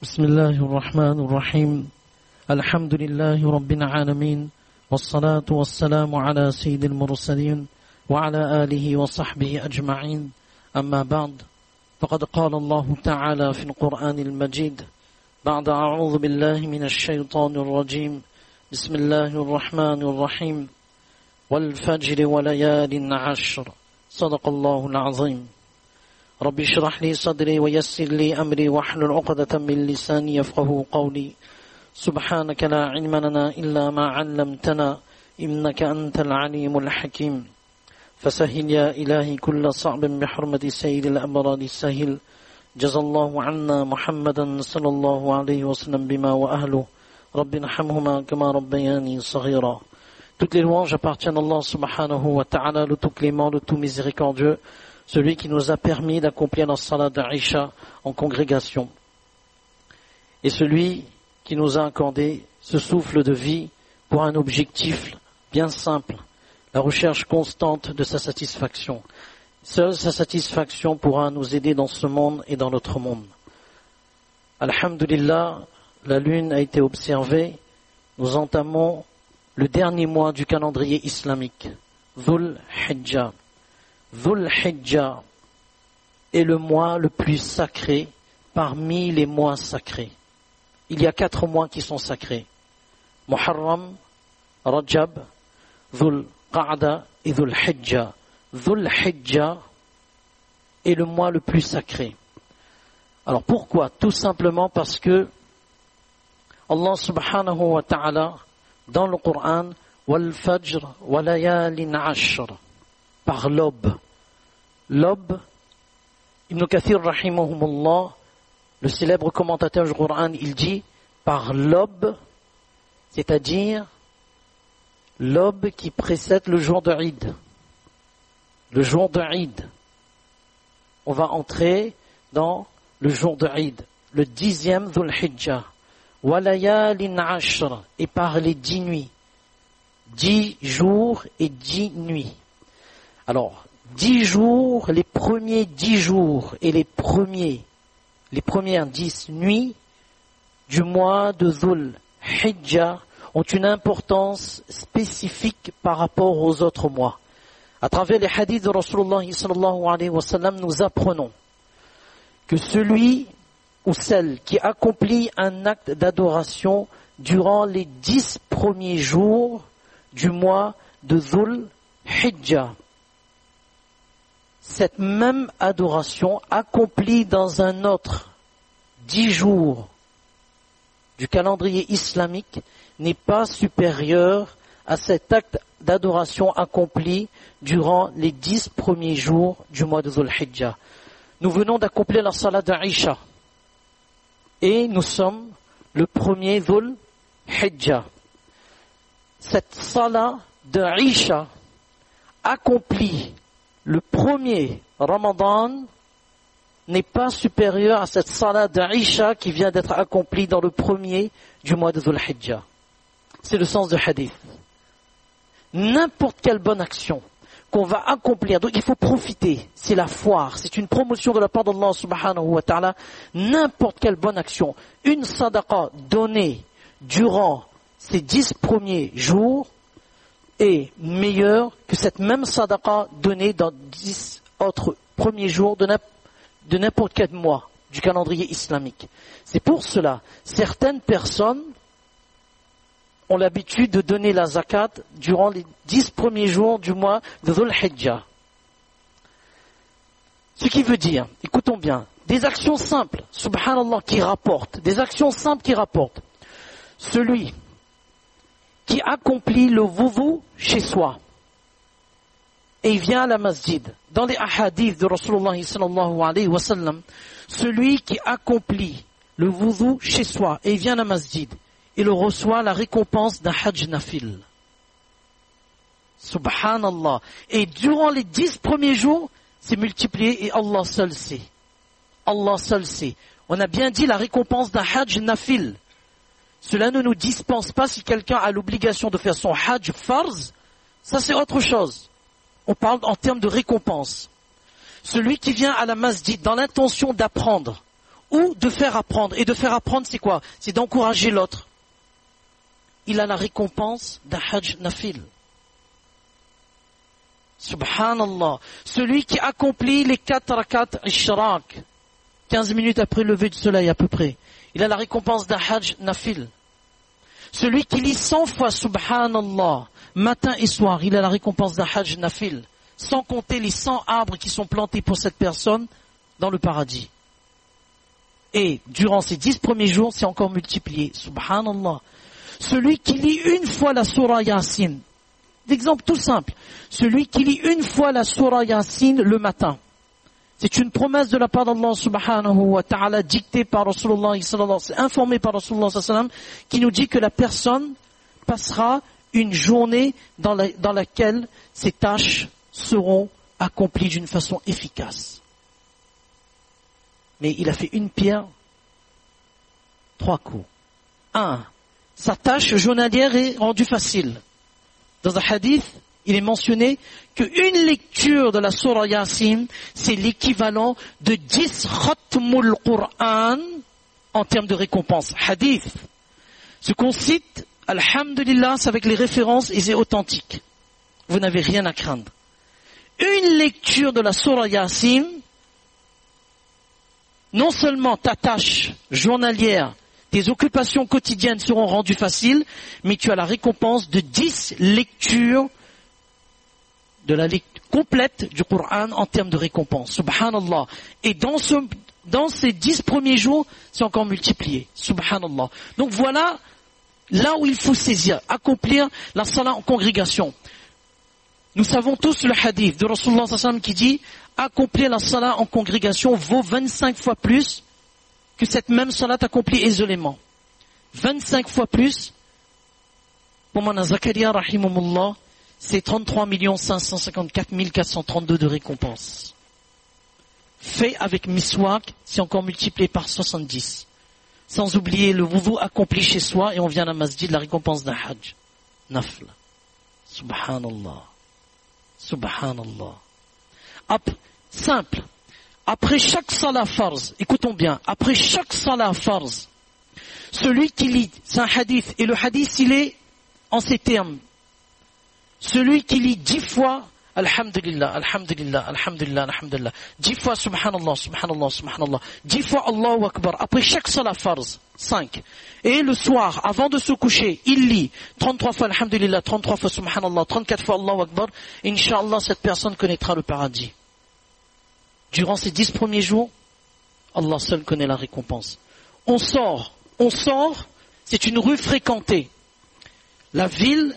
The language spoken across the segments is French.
بسم الله الرحمن الرحيم الحمد لله رب العالمين والصلاة والسلام على سيد المرسلين وعلى آله وصحبه أجمعين أما بعد فقد قال الله تعالى في القرآن المجيد بعد أعوذ بالله من الشيطان الرجيم بسم الله الرحمن الرحيم والفجر وليال عشر صدق الله العظيم رب اشرح لي صدري ويسر لي أمري واحلل عقدة من لساني يفقهوا قولي سبحانك لا علم لنا إلا ما علمتنا إنك أنت العليم الحكيم فسهل يا إلهي كل صعب بحرمة سيد الأبرار سهل جزا الله عنا محمدا صلى الله عليه وسلم بما وأهله رب ارحمهما كما ربياني صغيرا. Toutes les louanges appartiennent à Allah subhanahu wa ta'ala, le tout clément, le tout miséricordieux, celui qui nous a permis d'accomplir la salat d'Aïcha en congrégation. Et celui qui nous a accordé ce souffle de vie pour un objectif bien simple, la recherche constante de sa satisfaction. Seule sa satisfaction pourra nous aider dans ce monde et dans l'autre monde. Alhamdulillah, la lune a été observée. Nous entamons le dernier mois du calendrier islamique, Dhul Hijjah. Dhul Hijjah est le mois le plus sacré parmi les mois sacrés. Il y a 4 mois qui sont sacrés. Muharram, Rajab, Dhul Qa'da et Dhul Hijjah. Dhul Hijjah est le mois le plus sacré. Alors pourquoi? Tout simplement parce que Allah subhanahu wa ta'ala dans le Coran, wal fajr wa layalin ashr, par l'aube. L'aube, Ibn Kathir rahimahumullah, le célèbre commentateur du Coran, il dit par l'aube, c'est-à-dire l'aube qui précède le jour de Eid. Le jour de Eid. On va entrer dans le jour de Eid, le 10e Dhul Hijjah. Walayalin ashr, et par les 10 nuits. 10 jours et 10 nuits. Alors, 10 jours, les premiers 10 jours et les premières 10 nuits du mois de Dhul Hijjah ont une importance spécifique par rapport aux autres mois. À travers les hadiths de Rasulullah sallallahu alayhi wa sallam, nous apprenons que celui ou celle qui accomplit un acte d'adoration durant les 10 premiers jours du mois de Dhul Hijjah, cette même adoration accomplie dans un autre 10 jours du calendrier islamique n'est pas supérieure à cet acte d'adoration accompli durant les 10 premiers jours du mois de Dhul Hijjah. Nous venons d'accomplir la salat d'Aïcha et nous sommes le premier Dhul Hijjah. Cette salat d'Aïcha accomplie le premier Ramadan n'est pas supérieure à cette salat d'Aïcha qui vient d'être accomplie dans le premier du mois de Dhul Hijjah. C'est le sens du hadith. N'importe quelle bonne action qu'on va accomplir, donc il faut profiter, c'est la foire, c'est une promotion de la part d'Allah subhanahu wa ta'ala, n'importe quelle bonne action, une sadaqa donnée durant ces 10 premiers jours est meilleure que cette même sadaqa donnée dans 10 autres premiers jours de n'importe quel mois du calendrier islamique. C'est pour cela, certaines personnes ont l'habitude de donner la zakat durant les 10 premiers jours du mois de Dhul Hijjah. Ce qui veut dire, écoutons bien, des actions simples, subhanallah, qui rapportent, des actions simples qui rapportent. Celui qui accomplit le wudu chez soi et il vient à la masjid, dans les ahadiths de Rasulullah sallallahu alayhi wa sallam, celui qui accomplit le wudu chez soi et il vient à la masjid, il reçoit la récompense d'un hajj nafil. Subhanallah. Et durant les 10 premiers jours, c'est multiplié et Allah seul sait. Allah seul sait. On a bien dit la récompense d'un hajj nafil. Cela ne nous dispense pas si quelqu'un a l'obligation de faire son hajj farz. Ça c'est autre chose. On parle en termes de récompense. Celui qui vient à la masjid dans l'intention d'apprendre ou de faire apprendre. Et de faire apprendre, c'est quoi? C'est d'encourager l'autre. Il a la récompense d'un hajj nafil. Subhanallah. Celui qui accomplit les 4 rakat ishraq, 15 minutes après le lever du soleil à peu près, il a la récompense d'un hajj nafil. Celui qui lit 100 fois Subhanallah, matin et soir, il a la récompense d'un hajj nafil, sans compter les 100 arbres qui sont plantés pour cette personne dans le paradis. Et durant ces 10 premiers jours, c'est encore multiplié. Subhanallah. Celui qui lit une fois la Surah Yasin, d'exemple tout simple, celui qui lit une fois la Surah Yasin le matin, c'est une promesse de la part d'Allah subhanahu wa ta'ala dictée par Rasulullah sallallahu alayhi wa sallam, informée par Rasulullah sallallahu alayhi wa sallam, qui nous dit que la personne passera une journée dans laquelle ses tâches seront accomplies d'une façon efficace. Mais il a fait une pierre, 3 coups. 1. Sa tâche journalière est rendue facile. Dans un hadith, il est mentionné qu'une lecture de la Surah Yasin, c'est l'équivalent de 10 khatmul Qur'an en termes de récompense. Hadith. Ce qu'on cite, alhamdulillah, c'est avec les références et c'est authentique. Vous n'avez rien à craindre. Une lecture de la Surah Yasin, non seulement ta tâche journalière, tes occupations quotidiennes seront rendues faciles, mais tu as la récompense de 10 lectures de la lecture complète du Coran en termes de récompense. Subhanallah. Et dans ces 10 premiers jours, c'est encore multiplié. Subhanallah. Donc voilà là où il faut saisir, accomplir la salat en congrégation. Nous savons tous le hadith de Rasulullah sallallahu alayhi wa sallam qui dit accomplir la salat en congrégation vaut 25 fois plus que cette même salat accomplie isolément. 25 fois plus. Pour Mana Zakaria rahimahullah, c'est 33 554 432 de récompense. Fait avec miswak, c'est encore multiplié par 70. Sans oublier le wudu accompli chez soi et on vient à la masjid, la récompense d'un hajj. Nafl. Subhanallah. Subhanallah. Simple. Après chaque salat farz, écoutons bien, après chaque salat farz, celui qui lit, c'est un hadith, et le hadith il est en ces termes. Celui qui lit 10 fois, alhamdulillah, alhamdulillah, alhamdulillah, alhamdulillah, 10 fois subhanallah, subhanallah, subhanallah, 10 fois Allahu Akbar, après chaque salat farz, 5. Et le soir, avant de se coucher, il lit 33 fois alhamdulillah, 33 fois subhanallah, 34 fois Allahu Akbar, Inch'Allah, cette personne connaîtra le paradis. Durant ces 10 premiers jours, Allah seul connaît la récompense. On sort, c'est une rue fréquentée. La ville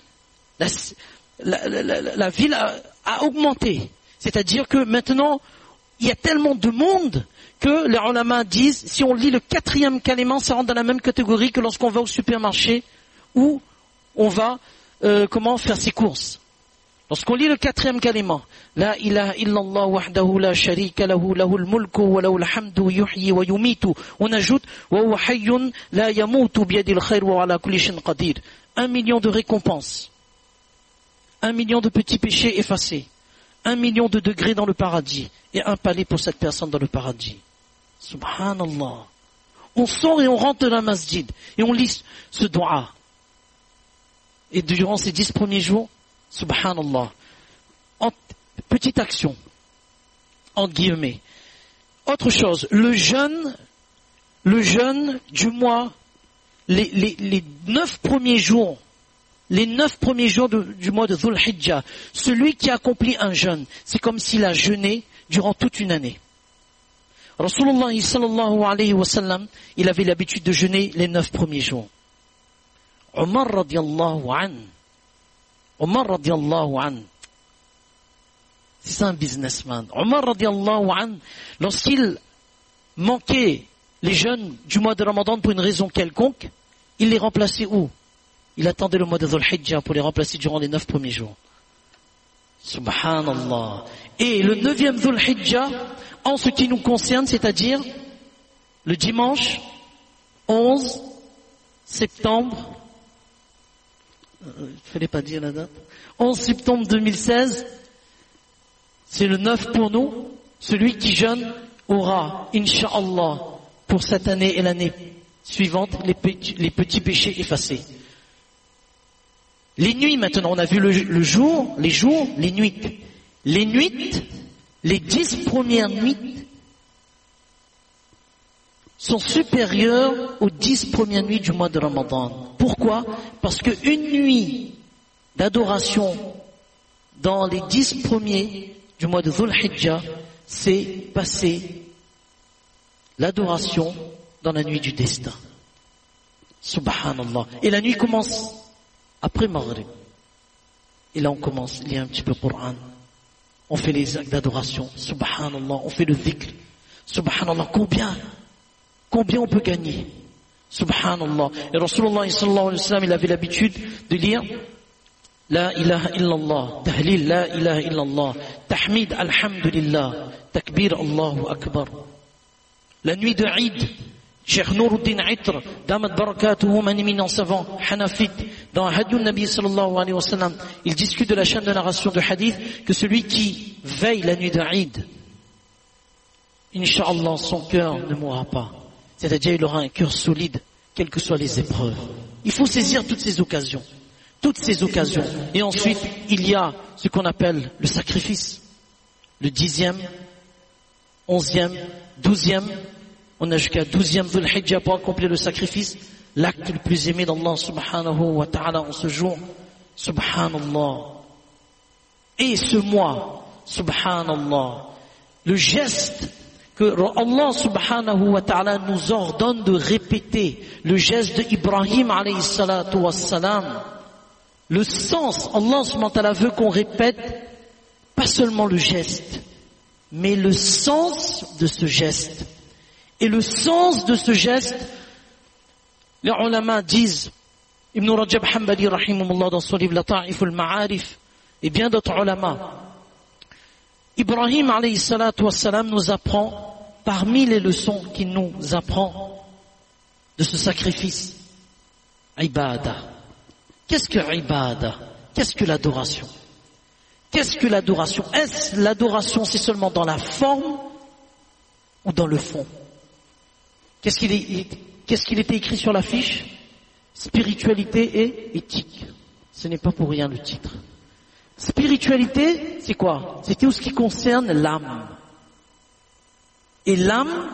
a augmenté. C'est-à-dire que maintenant, il y a tellement de monde que les ulama disent, si on lit le 4e kalima, ça rentre dans la même catégorie que lorsqu'on va au supermarché où on va faire ses courses. Lorsqu'on lit le 4e kalima, La ilaha illallah wahdahu la sharika lahu lahul mulku wa lahul hamdu yuhyi wa yumitu, on ajoute wa huwa hayyun la yamutu biyadil khair wa ala kulli shay'in qadir. 1 million de récompenses. 1 million de petits péchés effacés. 1 million de degrés dans le paradis. Et un palais pour cette personne dans le paradis. Subhanallah. On sort et on rentre dans la masjid. Et on lit ce dua. Et durant ces 10 premiers jours, Subhanallah. Petite action. Entre guillemets. Autre chose. Le jeûne du mois, les 9 premiers jours, du mois de Dhul Hijjah, celui qui accomplit un jeûne, c'est comme s'il a jeûné durant toute une année. Rasulullah sallallahu alayhi wa sallam, il avait l'habitude de jeûner les 9 premiers jours. Omar radiallahu an, c'est un businessman. Omar radiallahu an, lorsqu'il manquait les jeûnes du mois de Ramadan pour une raison quelconque, il les remplaçait où? Il attendait le mois de Dhul Hijjah pour les remplacer durant les 9 premiers jours. Subhanallah. Et le 9e Dhul Hijjah, en ce qui nous concerne, c'est-à-dire le dimanche 11 septembre, il fallait pas dire la date, 11 septembre 2016, c'est le 9 pour nous. Celui qui jeûne aura, Inch'Allah, pour cette année et l'année suivante, les petits péchés effacés. Les nuits maintenant, on a vu le jour, les jours, les nuits. Les nuits, les 10 premières nuits sont supérieures aux 10 premières nuits du mois de Ramadan. Pourquoi? Parce qu'une nuit d'adoration dans les 10 premiers du mois de Dhul Hijjah, c'est passer l'adoration dans la nuit du destin. Subhanallah. Et la nuit commence après Maghrib. Et là on commence, il y a un petit peu Coran. On fait les actes d'adoration. Subhanallah. On fait le dhikr. Subhanallah. Combien on peut gagner? Subhanallah. Et Rasulullah sallallahu alayhi wa sallam, il avait l'habitude de lire La ilaha illallah, tahlil la ilaha illallah, tahmid alhamdulillah, takbir Allahu akbar. La nuit de Eid, Cheikh Nouruddin Itr, Damat Barakatuhu, un éminent savant, Hanafite, dans Hadith Nabi sallallahu alayhi wa sallam, il discute de la chaîne de narration de hadith que celui qui veille la nuit de Eid, Inch'Allah, son cœur ne mourra pas. C'est-à-dire, il aura un cœur solide, quelles que soient les épreuves. Il faut saisir toutes ces occasions. Toutes ces occasions. Et ensuite, il y a ce qu'on appelle le sacrifice. Le 10e, 11e, 12e. On a jusqu'à 12e Dhul Hijjah pour accomplir le sacrifice. L'acte le plus aimé d'Allah subhanahu wa ta'ala en ce jour. Subhanallah. Et ce mois, subhanallah. Le geste que Allah subhanahu wa ta'ala nous ordonne de répéter, le geste d'Ibrahim alayhi salatu wassalam, le sens, Allah subhanahu wa ta'ala veut qu'on répète pas seulement le geste, mais le sens de ce geste. Et le sens de ce geste, les ulama disent, Ibn Rajab Hanbali rahimahullah dans son livre Lata'if al-Ma'arif, et bien d'autres ulama, Ibrahim alayhi salatu wassalam nous apprend, parmi les leçons qu'il nous apprend de ce sacrifice, ibada. Qu'est-ce que ibada? Qu'est-ce que l'adoration? Qu'est-ce que l'adoration? Est-ce l'adoration, c'est seulement dans la forme ou dans le fond? Qu'est-ce qu'il était écrit sur l'affiche? Spiritualité et éthique. Ce n'est pas pour rien le titre. Spiritualité, c'est quoi? C'est tout ce qui concerne l'âme. Et l'âme,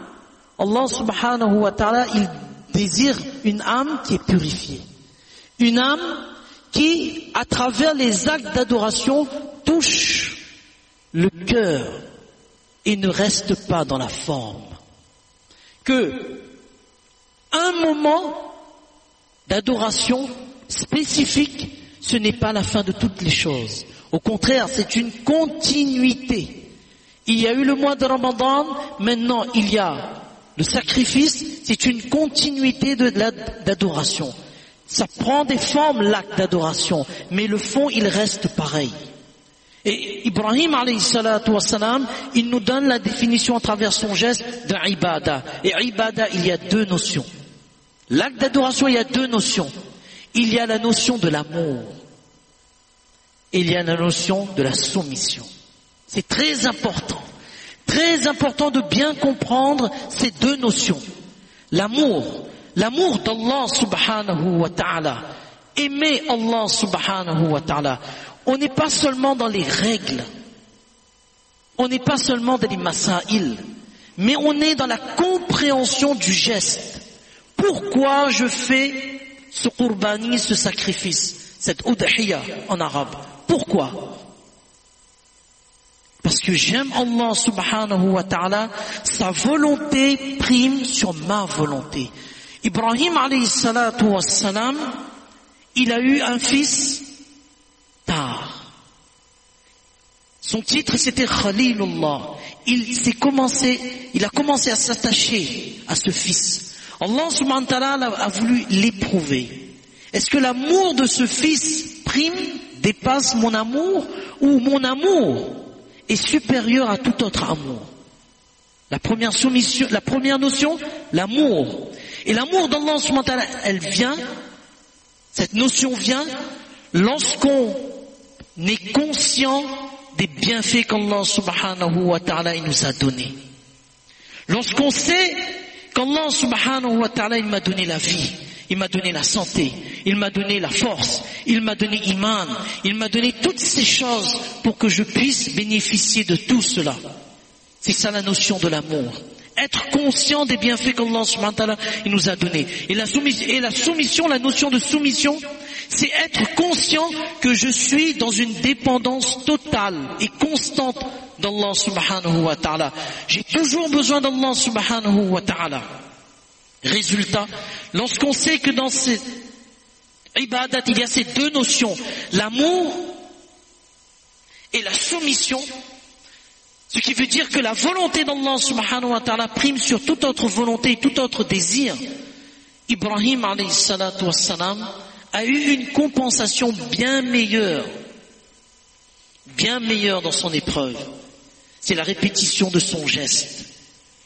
Allah subhanahu wa ta'ala, il désire une âme qui est purifiée. Une âme qui, à travers les actes d'adoration, touche le cœur et ne reste pas dans la forme. Que un moment d'adoration spécifique, ce n'est pas la fin de toutes les choses. Au contraire, c'est une continuité. Il y a eu le mois de Ramadan, maintenant il y a le sacrifice, c'est une continuité d'adoration. Ça prend des formes, l'acte d'adoration, mais le fond, il reste pareil. Et Ibrahim alayhi salatu wassalam, il nous donne la définition à travers son geste de ibada. Et ibada, il y a deux notions. L'acte d'adoration, il y a deux notions. Il y a la notion de l'amour. Et il y a la notion de la soumission. C'est très important de bien comprendre ces deux notions. L'amour d'Allah subhanahu wa ta'ala. Aimer Allah subhanahu wa ta'ala. On n'est pas seulement dans les règles. On n'est pas seulement dans les masaïl. Mais on est dans la compréhension du geste. Pourquoi je fais ce qurbani, ce sacrifice, cette udhiyya en arabe? Pourquoi? Parce que j'aime Allah subhanahu wa ta'ala, sa volonté prime sur ma volonté. Ibrahim alayhi salatu wassalam, il a eu un fils tard. Son titre c'était Khalilullah. Il a commencé à s'attacher à ce fils. Allah subhanahu wa ta'ala a voulu l'éprouver. Est-ce que l'amour de ce fils prime, dépasse mon amour, ou mon amour est supérieur à tout autre amour? La première notion, l'amour. Et l'amour d'Allah subhanahu wa ta'ala, cette notion vient lorsqu'on est conscient des bienfaits qu'Allah subhanahu wa ta'ala nous a donnés. Lorsqu'on sait qu'Allah subhanahu wa ta'ala, il m'a donné la vie, il m'a donné la santé, il m'a donné la force, il m'a donné iman, il m'a donné toutes ces choses pour que je puisse bénéficier de tout cela. C'est ça la notion de l'amour. Être conscient des bienfaits qu'Allah subhanahu wa ta'ala il nous a donnés. Et la soumission, la notion de soumission, c'est être conscient que je suis dans une dépendance totale et constante d'Allah subhanahu wa ta'ala. J'ai toujours besoin d'Allah subhanahu wa ta'ala. Résultat, lorsqu'on sait que dans ces ibadat, il y a ces deux notions, l'amour et la soumission, ce qui veut dire que la volonté d'Allah subhanahu wa ta'ala prime sur toute autre volonté et tout autre désir. Ibrahim alayhi salatu wassalam a eu une compensation bien meilleure dans son épreuve. C'est la répétition de son geste.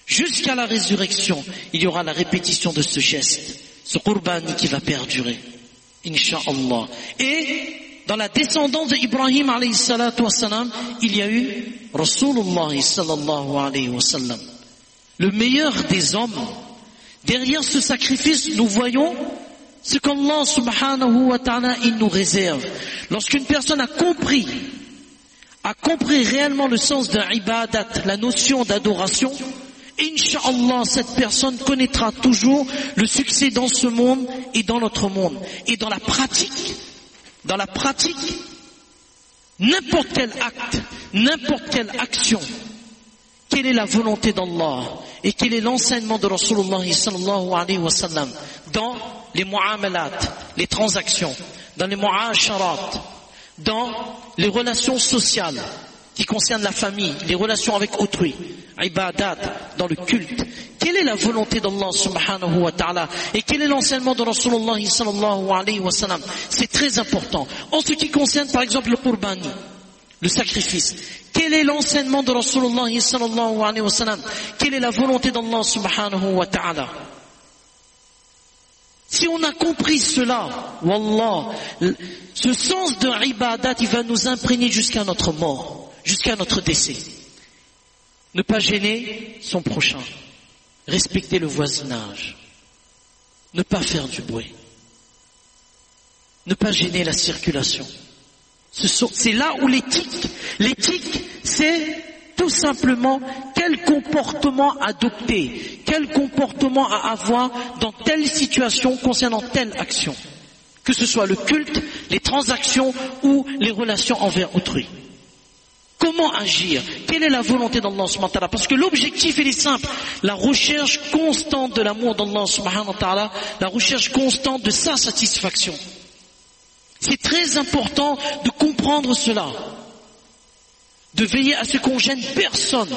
Jusqu'à la résurrection, il y aura la répétition de ce geste, ce qurbani qui va perdurer, incha'Allah. Et dans la descendance d'Ibrahim alayhi salatu wassalam, il y a eu Rasulullah sallallahu alayhi wa sallam. Le meilleur des hommes. Derrière ce sacrifice, nous voyons ce qu'Allah subhanahu wa ta'ala il nous réserve. Lorsqu'une personne a compris réellement le sens de ibadat, la notion d'adoration, Inch'Allah, cette personne connaîtra toujours le succès dans ce monde et dans notre monde. Et dans la pratique, n'importe quel acte, n'importe quelle action, quelle est la volonté d'Allah et quel est l'enseignement de Rasulullah sallallahu alayhi wa sallam dans les mu'amalat, les transactions, dans les mu'asharat, dans les relations sociales qui concernent la famille, les relations avec autrui, ibadat, dans le culte. Quelle est la volonté d'Allah subhanahu wa ta'ala et quel est l'enseignement de Rasulullah sallallahu alayhi wa sallam? C'est très important. En ce qui concerne par exemple le qurbani, le sacrifice, quel est l'enseignement de Rasulullah sallallahu alayhi wa sallam? Quelle est la volonté d'Allah subhanahu wa ta'ala? Si on a compris cela, wallah, ce sens de ibadat, il va nous imprégner jusqu'à notre mort, jusqu'à notre décès. Ne pas gêner son prochain, respecter le voisinage, ne pas faire du bruit, ne pas gêner la circulation. C'est là où l'éthique, c'est tout simplement quel comportement adopter, quel comportement à avoir dans telle situation concernant telle action, que ce soit le culte, les transactions ou les relations envers autrui. Comment agir? Quelle est la volonté d'Allah subhanahu wa ta'ala? Parce que l'objectif il est simple, la recherche constante de l'amour d'Allah subhanahu wa ta'ala, la recherche constante de sa satisfaction. C'est très important de comprendre cela, de veiller à ce qu'on gêne personne,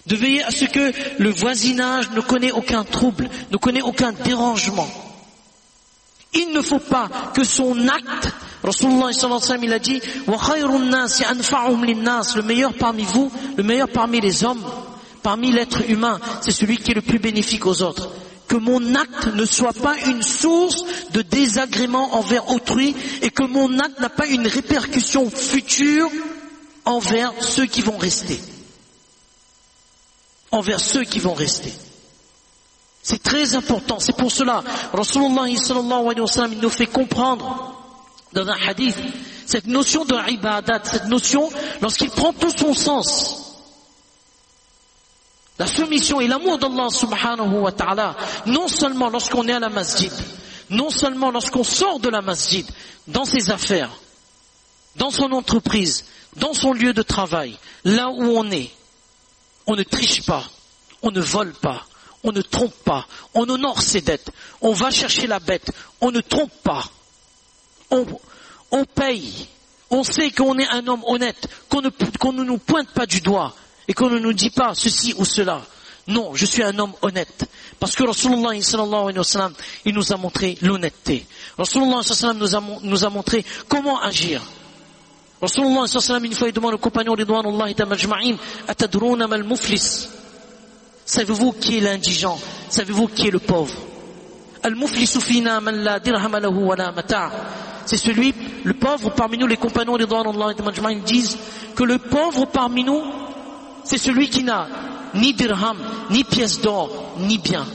de veiller à ce que le voisinage ne connaît aucun trouble, ne connaît aucun dérangement. Il ne faut pas que son acte, Rasulullah sallallahu alayhi wa sallam il a dit wa khayrun nas anfa'uhum lin-nas, le meilleur parmi vous, le meilleur parmi les hommes, parmi l'être humain, c'est celui qui est le plus bénéfique aux autres. Que mon acte ne soit pas une source de désagrément envers autrui et que mon acte n'a pas une répercussion future envers ceux qui vont rester. Envers ceux qui vont rester. C'est très important. C'est pour cela, Rasulullah sallallahu alayhi wa sallam, il nous fait comprendre dans un hadith, cette notion de ibadat, cette notion, lorsqu'il prend tout son sens, la soumission et l'amour d'Allah subhanahu wa ta'ala, non seulement lorsqu'on est à la masjid, non seulement lorsqu'on sort de la masjid, dans ses affaires, dans son entreprise, dans son lieu de travail, là où on est, on ne triche pas, on ne vole pas, on ne trompe pas, on honore ses dettes, on va chercher la bête, on ne trompe pas, on paye, on sait qu'on est un homme honnête, qu'on ne nous pointe pas du doigt et qu'on ne nous dit pas ceci ou cela. Non, je suis un homme honnête. Parce que Rasulullah sallallahu alayhi wa sallam, il nous a montré l'honnêteté. Rasulullah sallallahu alayhi wa sallam nous a montré comment agir. Rasulullah sallallahu alayhi wa sallam, une fois il demande aux compagnons ridwanullahi tamajma'in, atadruna mal muflis. Savez-vous qui est l'indigent? Savez-vous qui est le pauvre? Al-muflisu fina man la dirham lahu wa la mata'. C'est celui, le pauvre parmi nous, les compagnons ridwanullahi tamajma'in disent que le pauvre parmi nous, c'est celui qui n'a ni dirham, ni pièce d'or, ni bien.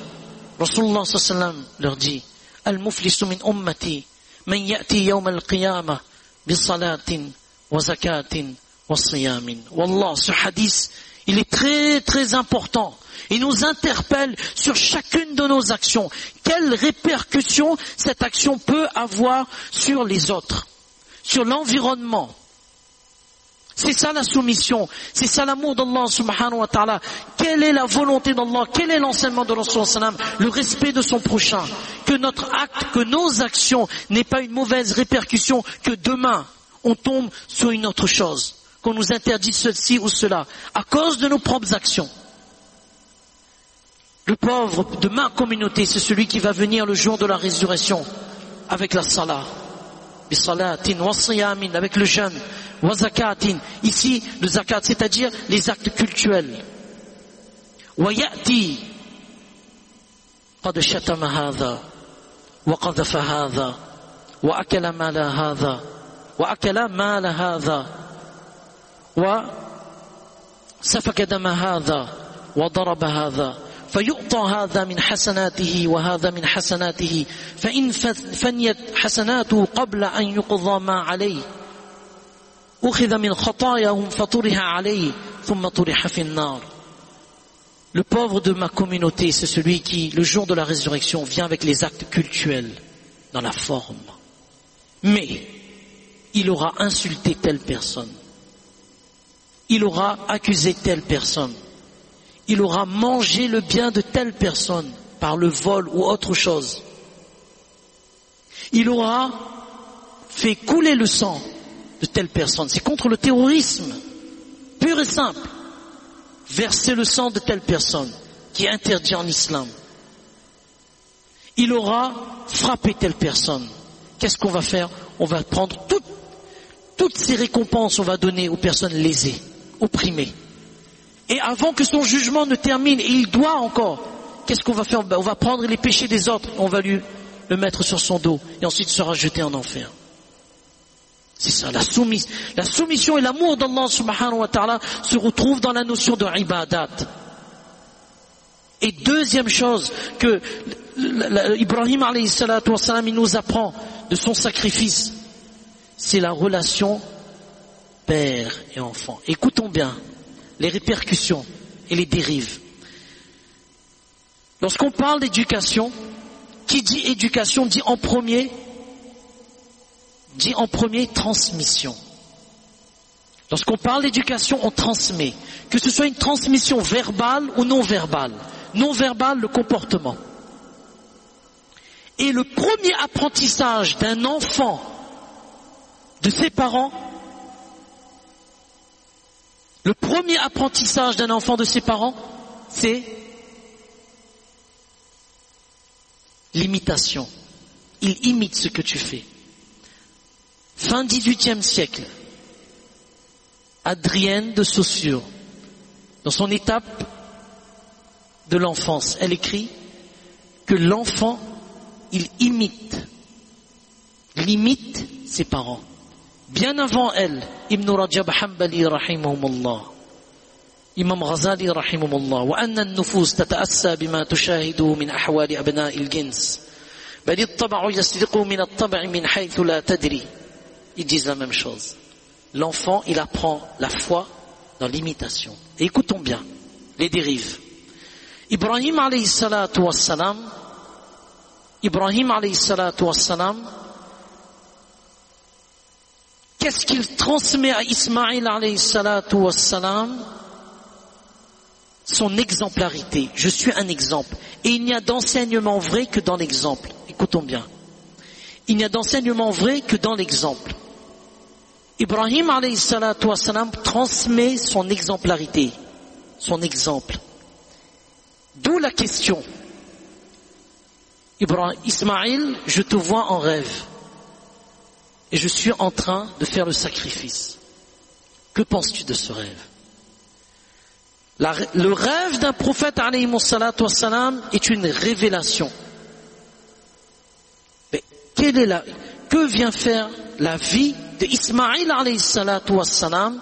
Rasulullah sallallahu alayhi wa sallam leur dit, Al-muflisu min ummati, man ya'ti yawm al-qiyamah, bi salatin, wa zakatin, wa siyamin. Wallah, ce hadith, il est très très important. Il nous interpelle sur chacune de nos actions. Quelles répercussions cette action peut avoir sur les autres, sur l'environnement. C'est ça la soumission, c'est ça l'amour d'Allah subhanahu wa ta'ala. Quelle est la volonté d'Allah, quel est l'enseignement de Rasul sallam, le respect de son prochain. Que notre acte, que nos actions n'aient pas une mauvaise répercussion, que demain on tombe sur une autre chose, qu'on nous interdise ceci ou cela, à cause de nos propres actions. Le pauvre de ma communauté, c'est celui qui va venir le jour de la résurrection avec la salah, bisalatin wa siyamin, avec le jeûne, wa zakatin, ici le zakat, c'est-à-dire les actes cultuels. Wa ya'ti qad shatama hadha wa qadhafa hadha wa akala mala hadha wa akala mala hadha wa safaka dama hadha wa daraba hadha. فيؤطى هذا من حسناته وهذا من حسناته فإن فنيت حسناته قبل أن يقضى ما عليه أخذ من خطاياهم فطرح عليه ثم طرح في النار. Le pauvre de ma communauté, c'est celui qui, le jour de la résurrection, vient avec les actes cultuels dans la forme. Mais il aura insulté telle personne. Il aura accusé telle personne. Il aura mangé le bien de telle personne par le vol ou autre chose. Il aura fait couler le sang de telle personne. C'est contre le terrorisme, pur et simple. Verser le sang de telle personne, qui est interdit en islam. Il aura frappé telle personne. Qu'est-ce qu'on va faire? On va prendre toutes ces récompenses, on va donner aux personnes lésées, opprimées. Et avant que son jugement ne termine, et il doit encore, qu'est-ce qu'on va faire? On va prendre les péchés des autres, on va lui le mettre sur son dos, et ensuite sera jeté en enfer. C'est ça, la soumission et l'amour d'Allah subhanahu wa ta'ala se retrouvent dans la notion de ibadat. Et deuxième chose que Ibrahim alayhi salatu wa salam, il nous apprend de son sacrifice, c'est la relation père et enfant. Écoutons bien les répercussions et les dérives. Lorsqu'on parle d'éducation, qui dit éducation dit en premier transmission. Lorsqu'on parle d'éducation, on transmet. Que ce soit une transmission verbale ou non verbale. Non verbale, le comportement. Et le premier apprentissage d'un enfant de ses parents, le premier apprentissage d'un enfant de ses parents, c'est l'imitation. Il imite ce que tu fais. Fin XVIIIe siècle, Adrienne de Saussure, dans son étape de l'enfance, elle écrit que l'enfant, il imite ses parents. Bien avant elle, Ibn Rajab Hanbali rahimahumullah, Imam Ghazali rahimahumullah, wa anna an-nufus tata'assa bima tushahidu min ahwali abna'i al-jins, bal at-tab'u yasdiqu min at-tab'i min haythu la tadri. Ils disent la même chose. L'enfant, il apprend la foi dans l'imitation. Et écoutons bien les dérives. Ibrahim alayhi salatu wassalam, qu'est-ce qu'il transmet à Ismaïl alayhi salatu wassalam? Son exemplarité. Je suis un exemple. Et il n'y a d'enseignement vrai que dans l'exemple. Écoutons bien. Il n'y a d'enseignement vrai que dans l'exemple. Ibrahim alayhi salatu wassalam transmet son exemplarité, son exemple. D'où la question. Ismaïl, je te vois en rêve. Et je suis en train de faire le sacrifice. Que penses-tu de ce rêve? Le rêve d'un prophète alayhi salatu wassalam est une révélation. Mais que vient faire la vie d'Ismaïl alayhi salatu wassalam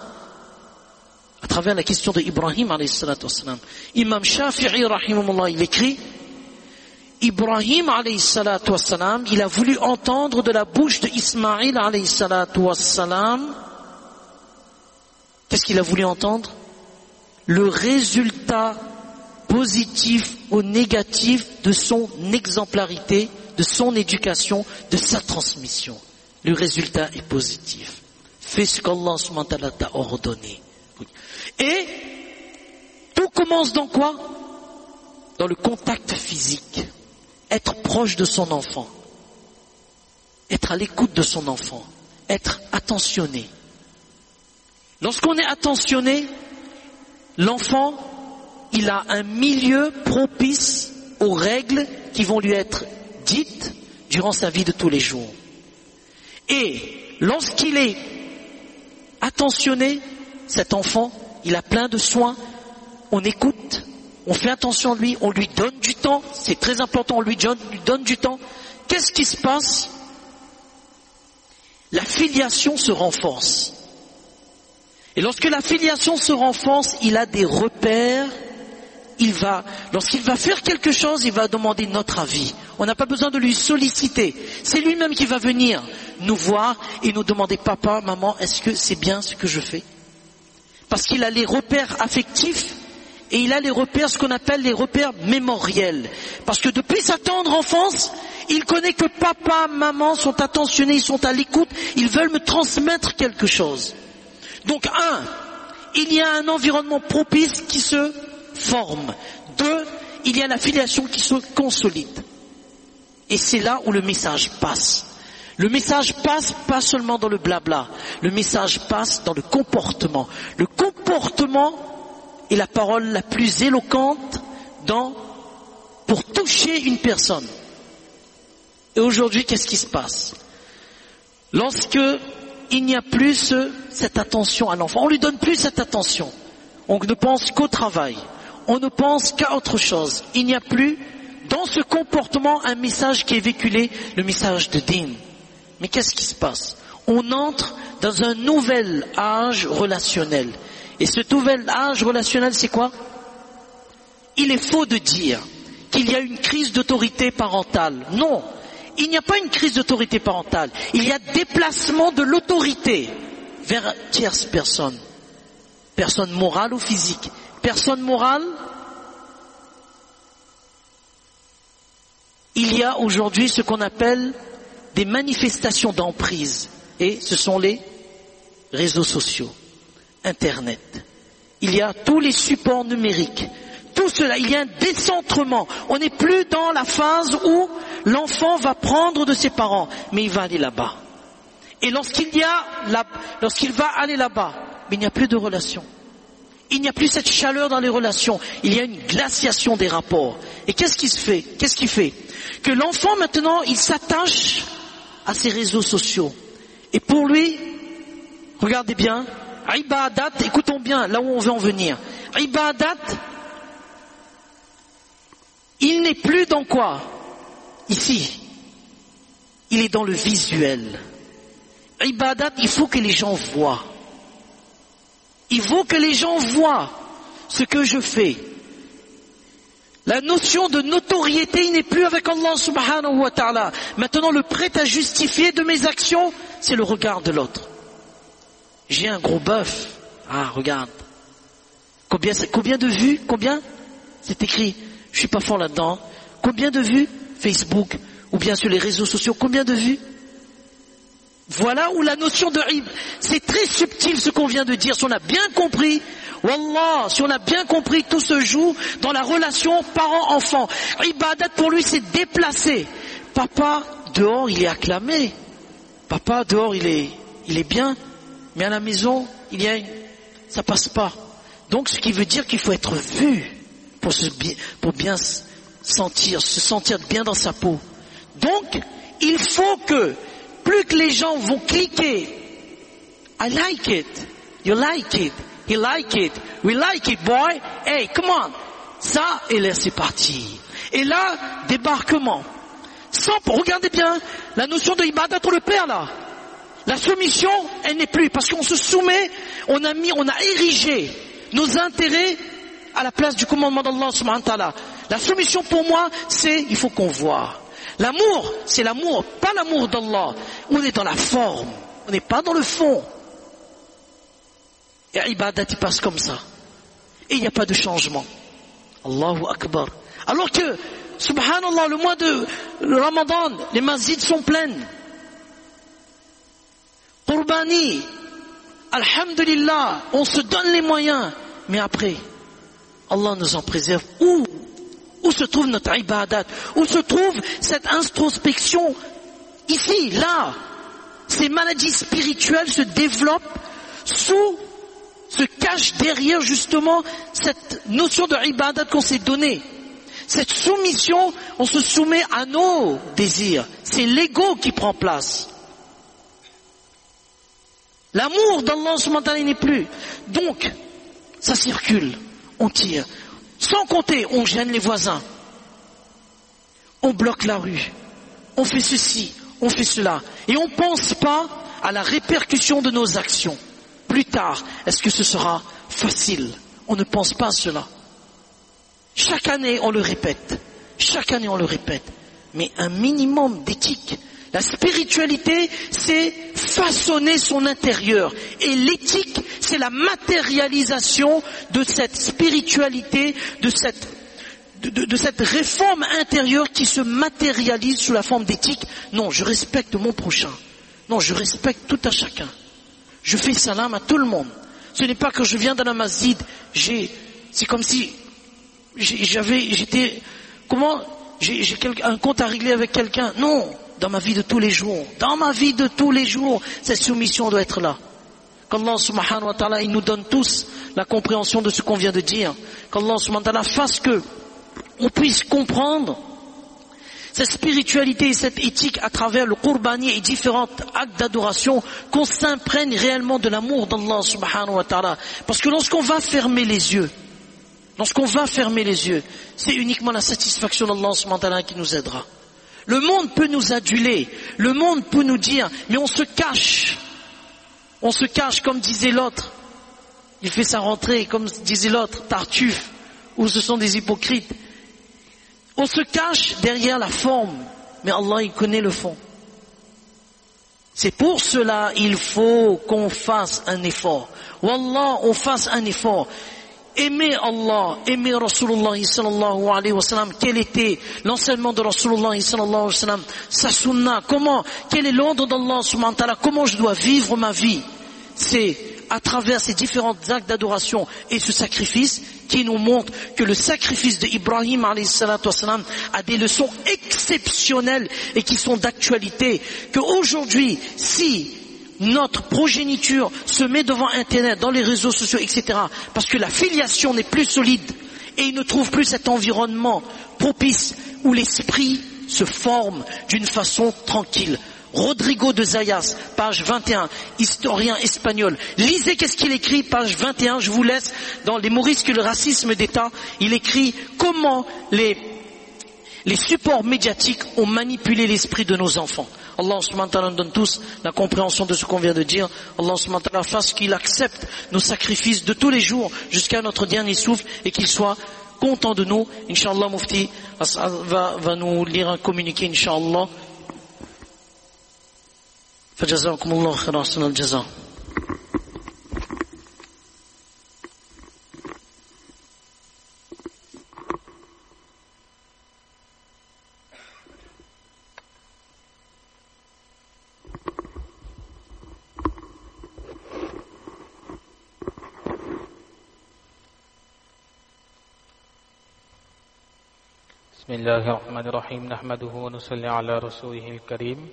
travers la question de Ibrahim alayhi salatu wassalam. Imam Shafi'i rahimahullah, il écrit, Ibrahim alayhi salatu wassalam, il a voulu entendre de la bouche de Ismaïl alayhi salatu wassalam, qu'est-ce qu'il a voulu entendre? Le résultat positif ou négatif de son exemplarité, de son éducation, de sa transmission. Le résultat est positif. Fais ce qu'Allah subhanahu wa ta'ala t'a ordonné. Et tout commence dans quoi? Dans le contact physique. Être proche de son enfant. Être à l'écoute de son enfant. Être attentionné. Lorsqu'on est attentionné, l'enfant, il a un milieu propice aux règles qui vont lui être dites durant sa vie de tous les jours. Et lorsqu'il est attentionné, cet enfant, il a plein de soins, on écoute, on fait attention à lui, on lui donne du temps, c'est très important, on lui donne du temps. Qu'est-ce qui se passe? La filiation se renforce. Et lorsque la filiation se renforce, il a des repères. Lorsqu'il va faire quelque chose, il va demander notre avis. On n'a pas besoin de lui solliciter. C'est lui-même qui va venir nous voir et nous demander, papa, maman, est-ce que c'est bien ce que je fais? Parce qu'il a les repères affectifs et il a les repères, ce qu'on appelle les repères mémoriels. Parce que depuis sa tendre enfance, il connaît que papa, maman sont attentionnés, ils sont à l'écoute, ils veulent me transmettre quelque chose. Donc il y a un environnement propice qui se forme. 2, il y a la filiation qui se consolide. Et c'est là où le message passe. Le message passe pas seulement dans le blabla. Le message passe dans le comportement. Le comportement est la parole la plus éloquente pour toucher une personne. Et aujourd'hui, qu'est-ce qui se passe? Lorsque il n'y a plus cette attention à l'enfant, on lui donne plus cette attention. On ne pense qu'au travail. On ne pense qu'à autre chose. Il n'y a plus dans ce comportement un message qui est véhiculé, le message de din. Mais qu'est-ce qui se passe? On entre dans un nouvel âge relationnel. Et ce nouvel âge relationnel, c'est quoi? Il est faux de dire qu'il y a une crise d'autorité parentale. Non, il n'y a pas une crise d'autorité parentale. Il y a déplacement de l'autorité vers tierce personne. Personne morale ou physique. Personne morale, il y a aujourd'hui ce qu'on appelle des manifestations d'emprise. Et ce sont les réseaux sociaux, Internet. Il y a tous les supports numériques. Tout cela, il y a un décentrement. On n'est plus dans la phase où l'enfant va prendre de ses parents, mais il va aller là-bas. Et lorsqu'il va aller là-bas, mais il n'y a plus de relation. Il n'y a plus cette chaleur dans les relations. Il y a une glaciation des rapports. Et qu'est-ce qui se fait? Qu'est-ce qui fait? Que l'enfant maintenant, il s'attache à ses réseaux sociaux. Et pour lui, regardez bien, ibadat, écoutons bien là où on veut en venir. Ibadat, il n'est plus dans quoi? Ici. Il est dans le visuel. Ibadat, il faut que les gens voient. Il faut que les gens voient ce que je fais. La notion de notoriété, il n'est plus avec Allah subhanahu wa ta'ala. Maintenant, le prêt à justifier de mes actions, c'est le regard de l'autre. J'ai un gros bœuf. Ah, regarde. Combien de vues? Combien? C'est écrit. Je suis pas fort là-dedans. Combien de vues? Facebook, ou bien sur les réseaux sociaux, combien de vues? Voilà où la notion de c'est très subtil ce qu'on vient de dire. Si on a bien compris, wallah, si on a bien compris, tout se joue dans la relation parent-enfant. Ibadat pour lui c'est déplacé. Papa dehors il est acclamé. Papa dehors il est bien, mais à la maison ça passe pas. Donc ce qui veut dire qu'il faut être vu pour bien se sentir bien dans sa peau. Donc il faut que plus que les gens vont cliquer, I like it, you like it, he like it, we like it boy, hey come on, ça et là c'est parti. Et là, débarquement. Regardez bien, la notion de ibadat pour le père là. La soumission, elle n'est plus, parce qu'on se soumet, on a érigé nos intérêts à la place du commandement d'Allah subhanahu wa ta'ala. La soumission pour moi, c'est, il faut qu'on voit. L'amour, c'est l'amour, pas l'amour d'Allah. On est dans la forme, on n'est pas dans le fond. Et ibadat, il passe comme ça. Et il n'y a pas de changement. Allahu Akbar. Alors que, subhanallah, le mois de Ramadan, les masjids sont pleines. Qurbani, alhamdulillah, on se donne les moyens. Mais après, Allah nous en préserve. Où se trouve notre ibadat? Où se trouve cette introspection? Ici, là. Ces maladies spirituelles se développent se cachent derrière justement cette notion de ibadat qu'on s'est donnée. Cette soumission, on se soumet à nos désirs. C'est l'ego qui prend place. L'amour d'Allah subhanahu wa ta'ala n'est plus. Donc, ça circule, on tire. Sans compter, on gêne les voisins. On bloque la rue. On fait ceci, on fait cela. Et on ne pense pas à la répercussion de nos actions. Plus tard, est-ce que ce sera facile? On ne pense pas à cela. Chaque année, on le répète. Chaque année, on le répète. Mais un minimum d'éthique. La spiritualité, c'est façonner son intérieur. Et l'éthique, c'est la matérialisation de cette spiritualité, de cette réforme intérieure qui se matérialise sous la forme d'éthique. Non, je respecte mon prochain. Non, je respecte tout à chacun. Je fais salam à tout le monde. Ce n'est pas que je viens dans la masjid, c'est comme si j'ai un compte à régler avec quelqu'un. Non, dans ma vie de tous les jours, cette soumission doit être là. Qu'Allah subhanahu wa ta'ala, il nous donne tous la compréhension de ce qu'on vient de dire. Qu'Allah subhanahu wa ta'ala fasse que on puisse comprendre cette spiritualité et cette éthique à travers le qurbani et différents actes d'adoration, qu'on s'imprègne réellement de l'amour d'Allah subhanahu wa ta'ala. Parce que lorsqu'on va fermer les yeux, c'est uniquement la satisfaction d'Allah subhanahu wa ta'ala qui nous aidera. Le monde peut nous aduler, le monde peut nous dire, mais on se cache comme disait l'autre. Il fait sa rentrée, comme disait l'autre, Tartuffe, où ce sont des hypocrites. On se cache derrière la forme, mais Allah, il connaît le fond. C'est pour cela il faut qu'on fasse un effort. Wallah, on fasse un effort. Aimer Allah, aimer Rasulullah sallallahu alayhi wa sallam. Quel était l'enseignement de Rasulullah sallallahu alayhi wa sallam? Sa sunna, quel est l'ordre d'Allah subhanahu wa ta'ala? Comment je dois vivre ma vie? C'est à travers ces différents actes d'adoration et ce sacrifice qui nous montre que le sacrifice de Ibrahim alayhi salatu wa sallam a des leçons exceptionnelles et qui sont d'actualité. Qu'aujourd'hui, si notre progéniture se met devant Internet, dans les réseaux sociaux, etc., parce que la filiation n'est plus solide et ils ne trouvent plus cet environnement propice où l'esprit se forme d'une façon tranquille. Rodrigo de Zayas, page 21, historien espagnol. Lisez qu'est-ce qu'il écrit, page 21, je vous laisse dans les Morisques et le racisme d'État. Il écrit comment les supports médiatiques ont manipulé l'esprit de nos enfants. Allah subhanahu wa ta'ala nous donne tous la compréhension de ce qu'on vient de dire. Allah subhanahu wa ta'ala fasse qu'il accepte nos sacrifices de tous les jours jusqu'à notre dernier souffle et qu'il soit content de nous. Inch'Allah, Mufti va nous lire un communiqué, Inch'Allah. فجزاكم الله خير أحسن الجزاء. بسم الله الرحمن الرحيم نحمده ونصلي على رسوله الكريم.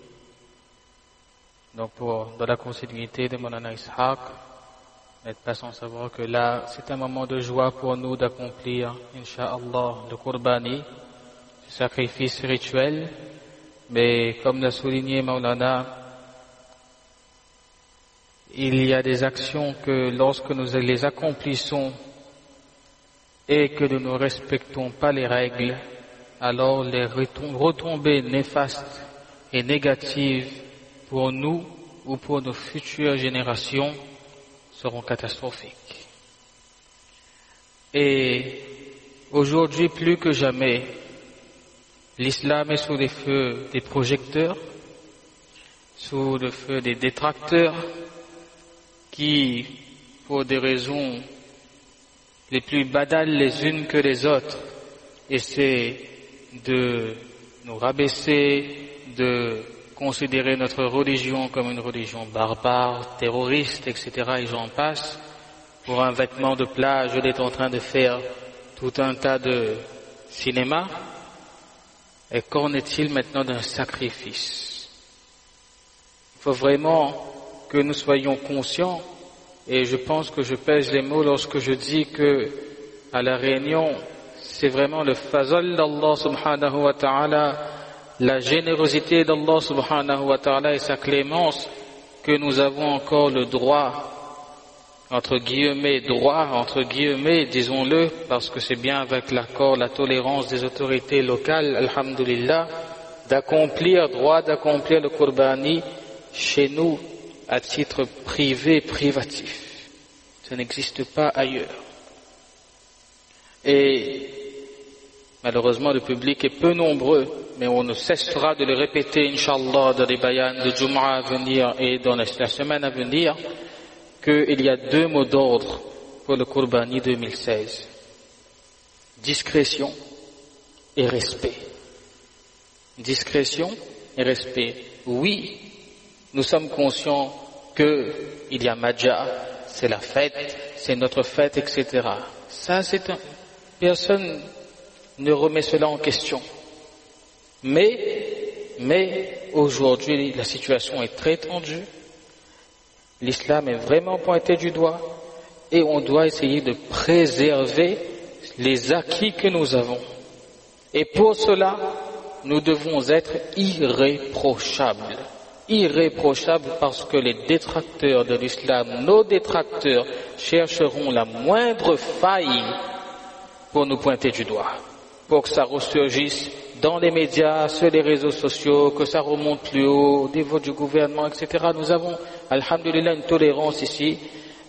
Donc dans la continuité de Maulana Ishaq, n'êtes pas sans savoir que là, c'est un moment de joie pour nous d'accomplir, Inch'Allah, le Qurbani, ce sacrifice rituel. Mais comme l'a souligné Maulana, il y a des actions que lorsque nous les accomplissons et que nous ne respectons pas les règles, alors les retombées néfastes et négatives pour nous ou pour nos futures générations seront catastrophiques. Et aujourd'hui, plus que jamais, l'islam est sous les feux des projecteurs, sous le feu des détracteurs, qui, pour des raisons les plus banales les unes que les autres, essaient de nous rabaisser, de considérer notre religion comme une religion barbare, terroriste, etc. et j'en passe. Pour un vêtement de plage, il est en train de faire tout un tas de cinéma. Et qu'en est-il maintenant d'un sacrifice? Il faut vraiment que nous soyons conscients, et je pense que je pèse les mots lorsque je dis que à la Réunion, c'est vraiment le fazl d'Allah subhanahu wa ta'ala, la générosité d'Allah subhanahu wa ta'ala et sa clémence que nous avons encore le droit, entre guillemets, disons-le, parce que c'est bien avec l'accord, la tolérance des autorités locales, alhamdulillah, d'accomplir le Qurbani chez nous à titre privé, privatif. Ça n'existe pas ailleurs. Et malheureusement, le public est peu nombreux, mais on ne cessera de le répéter, Inch'Allah, dans les bayans de Jumu'ah à venir et dans la semaine à venir, qu'il y a 2 mots d'ordre pour le Qurbani 2016. Discrétion et respect. Discrétion et respect. Oui, nous sommes conscients qu'il y a Madja, c'est la fête, c'est notre fête, etc. Ça, personne ne remet cela en question. Mais aujourd'hui, la situation est très tendue. L'islam est vraiment pointé du doigt et on doit essayer de préserver les acquis que nous avons. Et pour cela, nous devons être irréprochables. Irréprochables parce que les détracteurs de l'islam, nos détracteurs, chercheront la moindre faille pour nous pointer du doigt, pour que ça ressurgisse dans les médias, sur les réseaux sociaux, que ça remonte plus haut, au niveau du gouvernement, etc. Nous avons, alhamdulillah, une tolérance ici,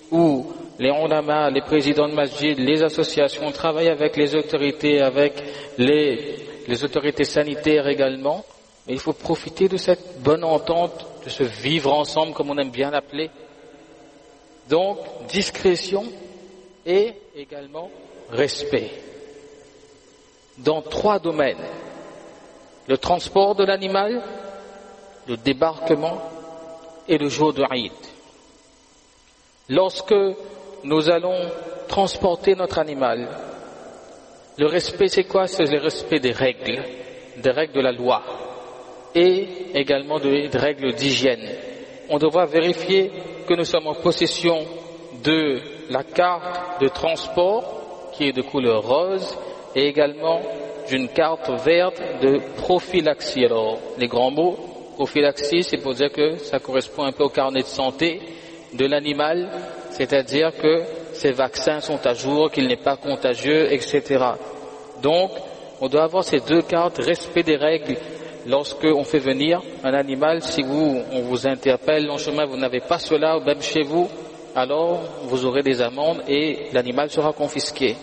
où les ulama, les présidents de masjid, les associations travaillent avec les autorités, avec les autorités sanitaires également. Mais il faut profiter de cette bonne entente, de ce vivre ensemble, comme on aime bien l'appeler. Donc, discrétion et également respect. Dans 3 domaines. Le transport de l'animal, le débarquement et le jour de Eid. Lorsque nous allons transporter notre animal, le respect c'est quoi? C'est le respect des règles de la loi et également des règles d'hygiène. On devra vérifier que nous sommes en possession de la carte de transport qui est de couleur rose et également d'une carte verte de prophylaxie. Alors, les grands mots, prophylaxie, c'est pour dire que ça correspond un peu au carnet de santé de l'animal, c'est-à-dire que ses vaccins sont à jour, qu'il n'est pas contagieux, etc. Donc, on doit avoir ces 2 cartes, respect des règles. Lorsqu'on fait venir un animal, si on vous interpelle en chemin, vous n'avez pas cela, ou même chez vous, alors vous aurez des amendes et l'animal sera confisqué.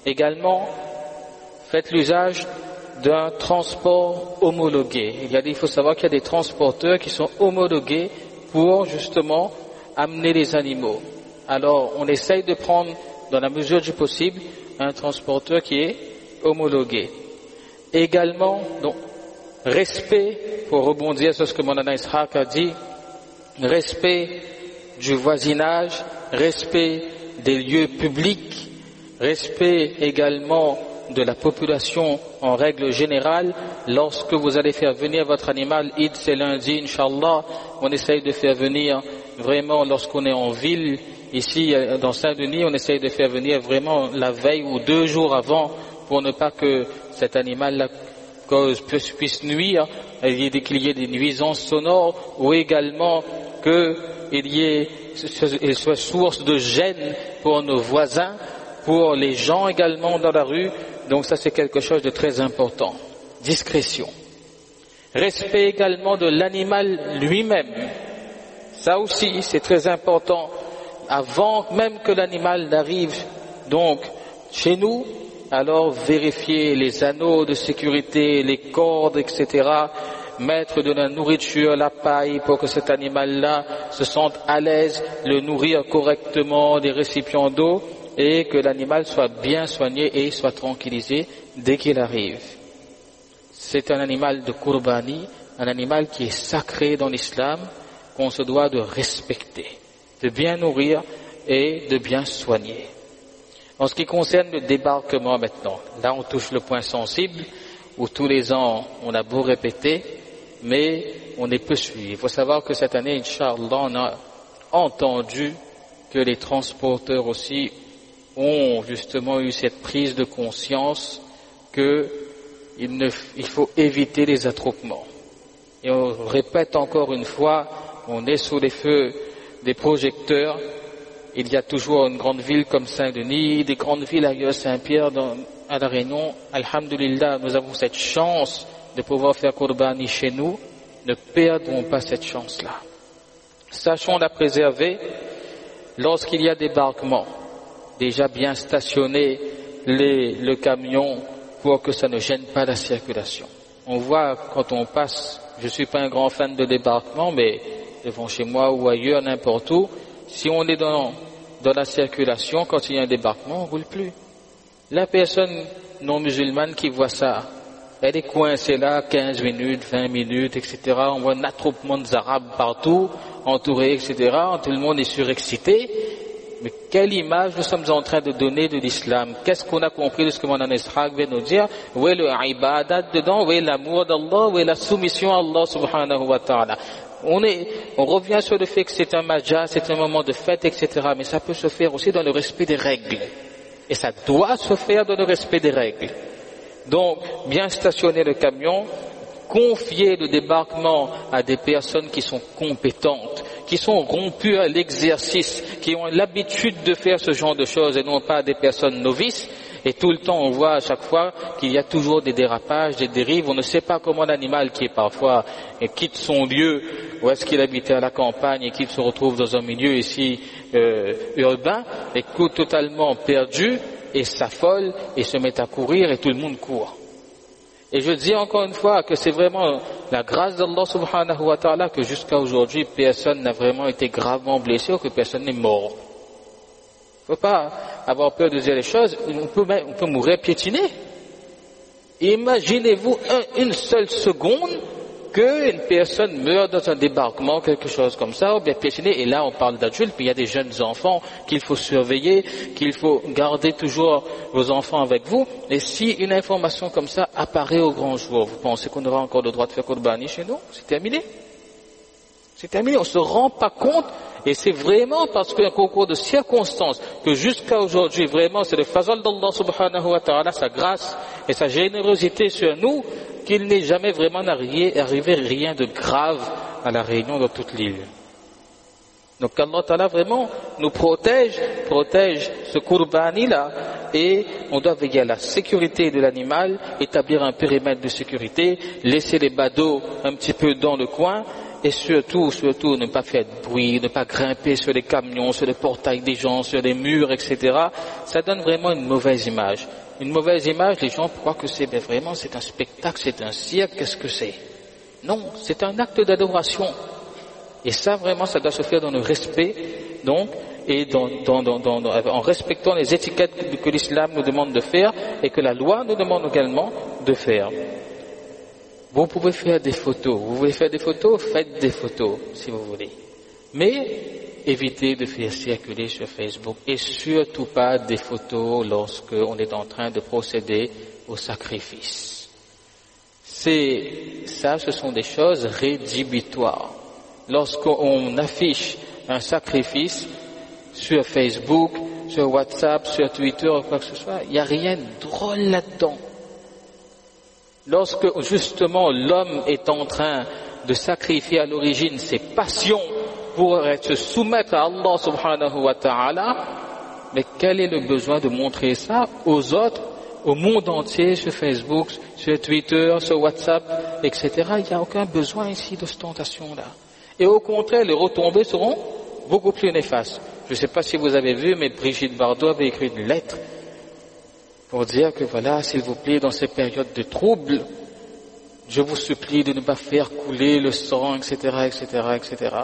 Également, faites l'usage d'un transport homologué. Il faut savoir qu'il y a des transporteurs qui sont homologués pour justement amener les animaux. Alors, on essaye de prendre, dans la mesure du possible, un transporteur qui est homologué. Également, donc, respect, pour rebondir sur ce que Maulana Ishaq a dit, respect du voisinage, respect des lieux publics, respect également de la population en règle générale. Lorsque vous allez faire venir votre animal, Eid c'est lundi, Inch'Allah, on essaye de faire venir vraiment lorsqu'on est en ville, ici dans Saint-Denis, on essaye de faire venir vraiment la veille ou 2 jours avant pour ne pas que cet animal puisse nuire, qu'il y ait des nuisances sonores ou également qu'il soit source de gêne pour nos voisins, pour les gens également dans la rue. Donc ça c'est quelque chose de très important. Discrétion. Respect également de l'animal lui-même. Ça aussi c'est très important. Avant même que l'animal n'arrive donc chez nous, alors vérifier les anneaux de sécurité, les cordes, etc., mettre de la nourriture, la paille pour que cet animal-là se sente à l'aise, le nourrir correctement, des récipients d'eau, et que l'animal soit bien soigné et soit tranquillisé dès qu'il arrive. C'est un animal de Qurbani, un animal qui est sacré dans l'islam, qu'on se doit de respecter, de bien nourrir et de bien soigner. En ce qui concerne le débarquement maintenant, là on touche le point sensible, où tous les ans on a beau répéter, mais on est peu suivi. Il faut savoir que cette année, Inch'Allah, on a entendu que les transporteurs aussi ont justement eu cette prise de conscience qu'il faut éviter les attroupements. Et on répète encore une fois, on est sous les feux des projecteurs. Il y a toujours une grande ville comme Saint-Denis, des grandes villes ailleurs, Saint-Pierre, à La Réunion. Alhamdulillah, nous avons cette chance de pouvoir faire Qurbani chez nous. Ne perdons pas cette chance-là. Sachons la préserver lorsqu'il y a débarquement. Déjà bien stationner le camion pour que ça ne gêne pas la circulation. On voit quand on passe, je suis pas un grand fan de débarquement, mais devant chez moi ou ailleurs, n'importe où, si on est dans la circulation, quand il y a un débarquement, on ne roule plus. La personne non musulmane qui voit ça, elle est coincée là 15 minutes, 20 minutes, etc. On voit un attroupement d'Arabes partout, entourés, etc. Tout le monde est surexcité. Mais quelle image nous sommes en train de donner de l'islam? Qu'est-ce qu'on a compris de ce que Mawlana Ishaq vient nous dire? Où est le ibadat dedans? Où est l'amour d'Allah? Où est la soumission à Allah subhanahu wa ta'ala? On revient sur le fait que c'est un maja, c'est un moment de fête, etc. Mais ça peut se faire aussi dans le respect des règles. Et ça doit se faire dans le respect des règles. Donc, bien stationner le camion, confier le débarquement à des personnes qui sont compétentes, qui sont rompues à l'exercice, qui ont l'habitude de faire ce genre de choses et non pas des personnes novices. Et tout le temps, on voit à chaque fois qu'il y a toujours des dérapages, des dérives. On ne sait pas comment l'animal qui est parfois quitte son lieu, où est-ce qu'il habitait à la campagne et qu'il se retrouve dans un milieu ici urbain, est totalement perdu et s'affole et se met à courir et tout le monde court. Et je dis encore une fois que c'est vraiment la grâce d'Allah subhanahu wa ta'ala que jusqu'à aujourd'hui personne n'a vraiment été gravement blessé ou que personne n'est mort. Il ne faut pas avoir peur de dire les choses, on peut mourir piétiné. Imaginez-vous une seule seconde qu'une personne meurt dans un débarquement, quelque chose comme ça, ou bien piétiné, et là on parle d'adultes, puis il y a des jeunes enfants qu'il faut surveiller, qu'il faut garder toujours vos enfants avec vous, et si une information comme ça apparaît au grand jour, vous pensez qu'on aura encore le droit de faire Qurbani chez nous? C'est terminé. C'est terminé, on ne se rend pas compte, et c'est vraiment parce qu'un concours de circonstances, que jusqu'à aujourd'hui, vraiment, c'est le fazal d'Allah subhanahu wa ta'ala, sa grâce et sa générosité sur nous, qu'il n'est jamais vraiment arrivé rien de grave à la Réunion dans toute l'île. Donc Allah ta'ala vraiment nous protège ce Qurbani-là, et on doit veiller à la sécurité de l'animal, établir un périmètre de sécurité, laisser les badauds un petit peu dans le coin, et surtout, ne pas faire de bruit, ne pas grimper sur les camions, sur les portails des gens, sur les murs, etc. Ça donne vraiment une mauvaise image. Une mauvaise image, les gens croient que c'est un spectacle, c'est un cirque, qu'est-ce que c'est? Non, c'est un acte d'adoration. Et ça, vraiment, ça doit se faire dans le respect, donc, et en respectant les étiquettes que l'islam nous demande de faire et que la loi nous demande également de faire. Vous pouvez faire des photos. Vous voulez faire des photos? Faites des photos, si vous voulez. Mais évitez de faire circuler sur Facebook et surtout pas des photos lorsque on est en train de procéder au sacrifice. Ce sont des choses rédhibitoires. Lorsqu'on affiche un sacrifice sur Facebook, sur WhatsApp, sur Twitter, ou quoi que ce soit, il n'y a rien de drôle là-dedans. Lorsque justement l'homme est en train de sacrifier à l'origine ses passions pour se soumettre à Allah subhanahu wa ta'ala, mais quel est le besoin de montrer ça aux autres, au monde entier, sur Facebook, sur Twitter, sur WhatsApp, etc. Il n'y a aucun besoin ici d'ostentation-là. Et au contraire, les retombées seront beaucoup plus néfastes. Je ne sais pas si vous avez vu, mais Brigitte Bardot avait écrit une lettre pour dire que voilà, s'il vous plaît, dans ces périodes de troubles, je vous supplie de ne pas faire couler le sang, etc., etc., etc.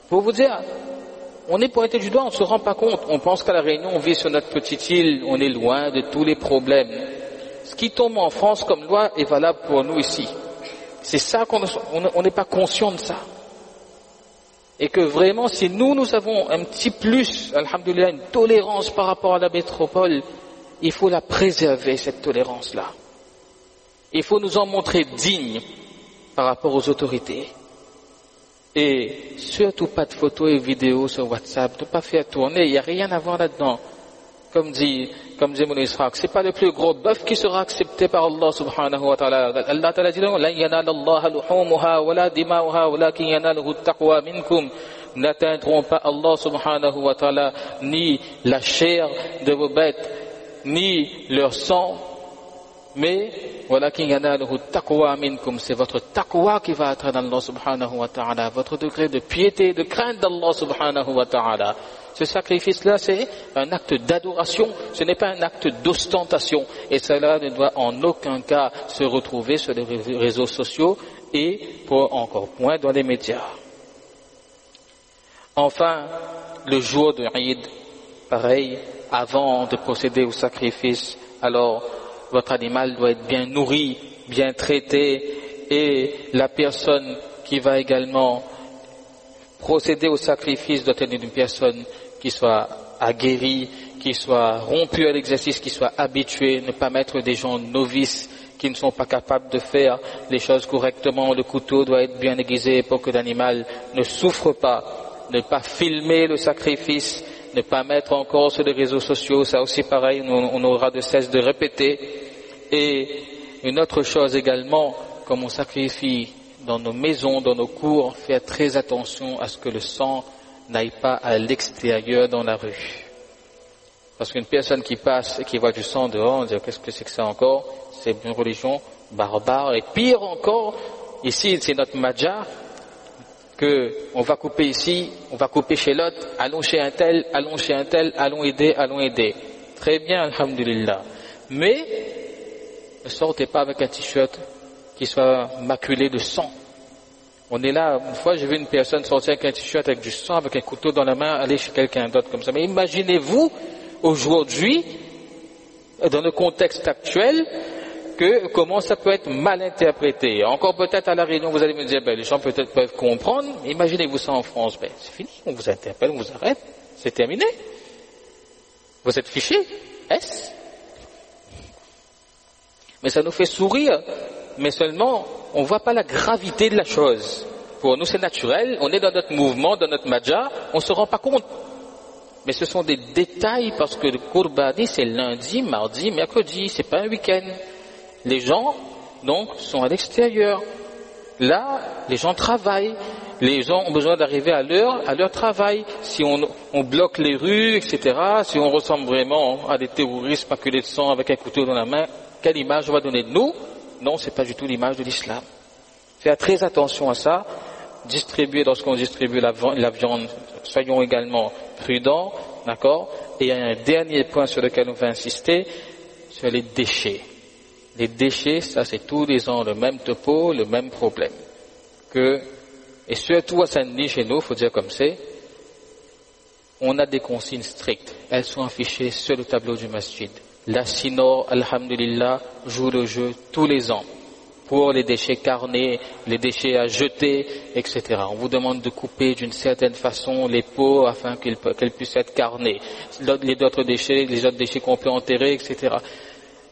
Pour vous dire, on est pointé du doigt, on ne se rend pas compte. On pense qu'à La Réunion, on vit sur notre petite île, on est loin de tous les problèmes. Ce qui tombe en France comme loi est valable pour nous ici. C'est ça on n'est pas conscient de ça. Et que vraiment, si nous avons un petit plus, alhamdoulilah, une tolérance par rapport à la métropole, il faut la préserver, cette tolérance-là. Il faut nous en montrer dignes par rapport aux autorités. Et surtout pas de photos et vidéos sur WhatsApp, ne pas faire tourner, il n'y a rien à voir là-dedans. Comme dit mon Israq, c'est pas le plus gros bœuf qui sera accepté par Allah subhanahu wa ta'ala. Allah ta'ala dit, لَنْ يَنَالَ اللَّهَ لُحُومُهَا وَلَا دِمَاؤُهَا وَلَكِنْ يَنَالُهُ التَّقْوَى مِنْكُمْ. N'atteindront pas Allah subhanahu wa ta'ala ni la chair de vos bêtes, ni leur sang, mais walakin yanaluhu taqwa minkum, c'est votre taqwa qui va atteindre Allah subhanahu wa ta'ala, votre degré de piété, de crainte d'Allah subhanahu wa ta'ala. Ce sacrifice-là, c'est un acte d'adoration, ce n'est pas un acte d'ostentation, et cela ne doit en aucun cas se retrouver sur les réseaux sociaux et pour encore moins dans les médias. Enfin, le jour de Eid, pareil, avant de procéder au sacrifice, alors votre animal doit être bien nourri, bien traité, et la personne qui va également procéder au sacrifice doit être une personne qui soit aguerrie, qui soit rompue à l'exercice, qui soit habituée, ne pas mettre des gens novices qui ne sont pas capables de faire les choses correctement. Le couteau doit être bien aiguisé pour que l'animal ne souffre pas, ne pas filmer le sacrifice, ne pas mettre encore sur les réseaux sociaux, ça aussi pareil, on aura de cesse de répéter. Et une autre chose également, comme on sacrifie dans nos maisons, dans nos cours, faire très attention à ce que le sang n'aille pas à l'extérieur dans la rue. Parce qu'une personne qui passe et qui voit du sang dehors, on dit qu'est-ce que c'est que ça encore? C'est une religion barbare. Et pire encore, ici c'est notre madja, que on va couper ici, on va couper chez l'autre, allons chez un tel, allons aider. Très bien, alhamdulillah. Mais ne sortez pas avec un t-shirt qui soit maculé de sang. On est là, une fois j'ai vu une personne sortir avec un t-shirt avec du sang, avec un couteau dans la main, aller chez quelqu'un d'autre comme ça. Mais imaginez-vous, aujourd'hui, dans le contexte actuel, comment ça peut être mal interprété. Encore peut-être à La Réunion, vous allez me dire, les gens peut-être peuvent comprendre. Imaginez-vous ça en France, c'est fini, on vous interpelle, on vous arrête, c'est terminé. Vous êtes fiché, est-ce? Mais ça nous fait sourire, mais seulement on ne voit pas la gravité de la chose. Pour nous c'est naturel, on est dans notre mouvement, dans notre madja, on ne se rend pas compte. Mais ce sont des détails parce que le Qurbani c'est lundi, mardi, mercredi, c'est pas un week-end. Les gens donc sont à l'extérieur. Là, les gens travaillent. Les gens ont besoin d'arriver à leur travail. Si on bloque les rues, etc., si on ressemble vraiment à des terroristes maculés de sang avec un couteau dans la main, quelle image on va donner de nous? Non, c'est pas du tout l'image de l'islam. Faire très attention à ça. Distribuer, lorsqu'on distribue la viande, soyons également prudents, d'accord? Et il y a un dernier point sur lequel on va insister, sur les déchets. Les déchets, ça c'est tous les ans le même topo, le même problème. Et surtout à Saint-Denis, chez nous, faut dire comme c'est, on a des consignes strictes. Elles sont affichées sur le tableau du masjid. La Sinor, alhamdulillah, joue le jeu tous les ans pour les déchets carnés, les déchets à jeter, etc. On vous demande de couper d'une certaine façon les pots afin qu'elles puissent être carnées. Les autres déchets qu'on peut enterrer, etc.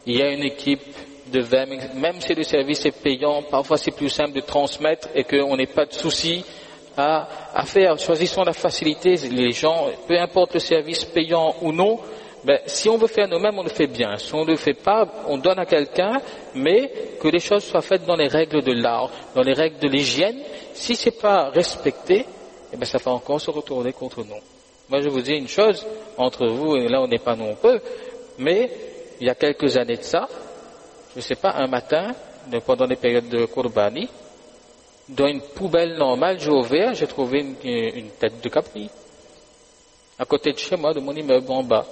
Il y a une équipe de 20, même si le service est payant, parfois c'est plus simple de transmettre et qu'on n'ait pas de souci à faire. Choisissons la facilité, les gens, peu importe le service payant ou non, si on veut faire nous-mêmes, on le fait bien. Si on ne le fait pas, on donne à quelqu'un, mais que les choses soient faites dans les règles de l'art, dans les règles de l'hygiène. Si c'est pas respecté, ça va encore se retourner contre nous. Moi, je vous dis une chose, entre vous, et là on n'est pas nombreux, mais il y a quelques années de ça, je ne sais pas, un matin, pendant les périodes de Qurbani, dans une poubelle normale, j'ai ouvert, j'ai trouvé une tête de capri. À côté de chez moi, de mon immeuble en bas.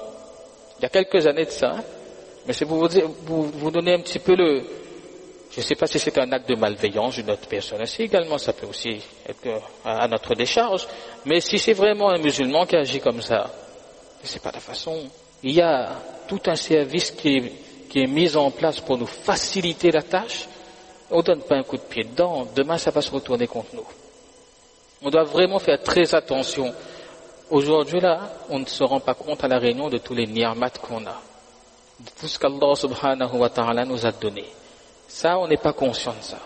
Il y a quelques années de ça, Mais c'est pour vous donner un petit peu je ne sais pas si c'est un acte de malveillance d'une autre personne. Ainsi également, ça peut aussi être à notre décharge. Mais si c'est vraiment un musulman qui agit comme ça, c'est pas la façon. Il y a tout un service qui est mis en place pour nous faciliter la tâche. On ne donne pas un coup de pied dedans. Demain, ça va se retourner contre nous. On doit vraiment faire très attention. Aujourd'hui, là, on ne se rend pas compte à la réunion de tous les ni'mat qu'on a. De tout ce qu'Allah subhanahu wa ta'ala nous a donné. Ça, on n'est pas conscient de ça.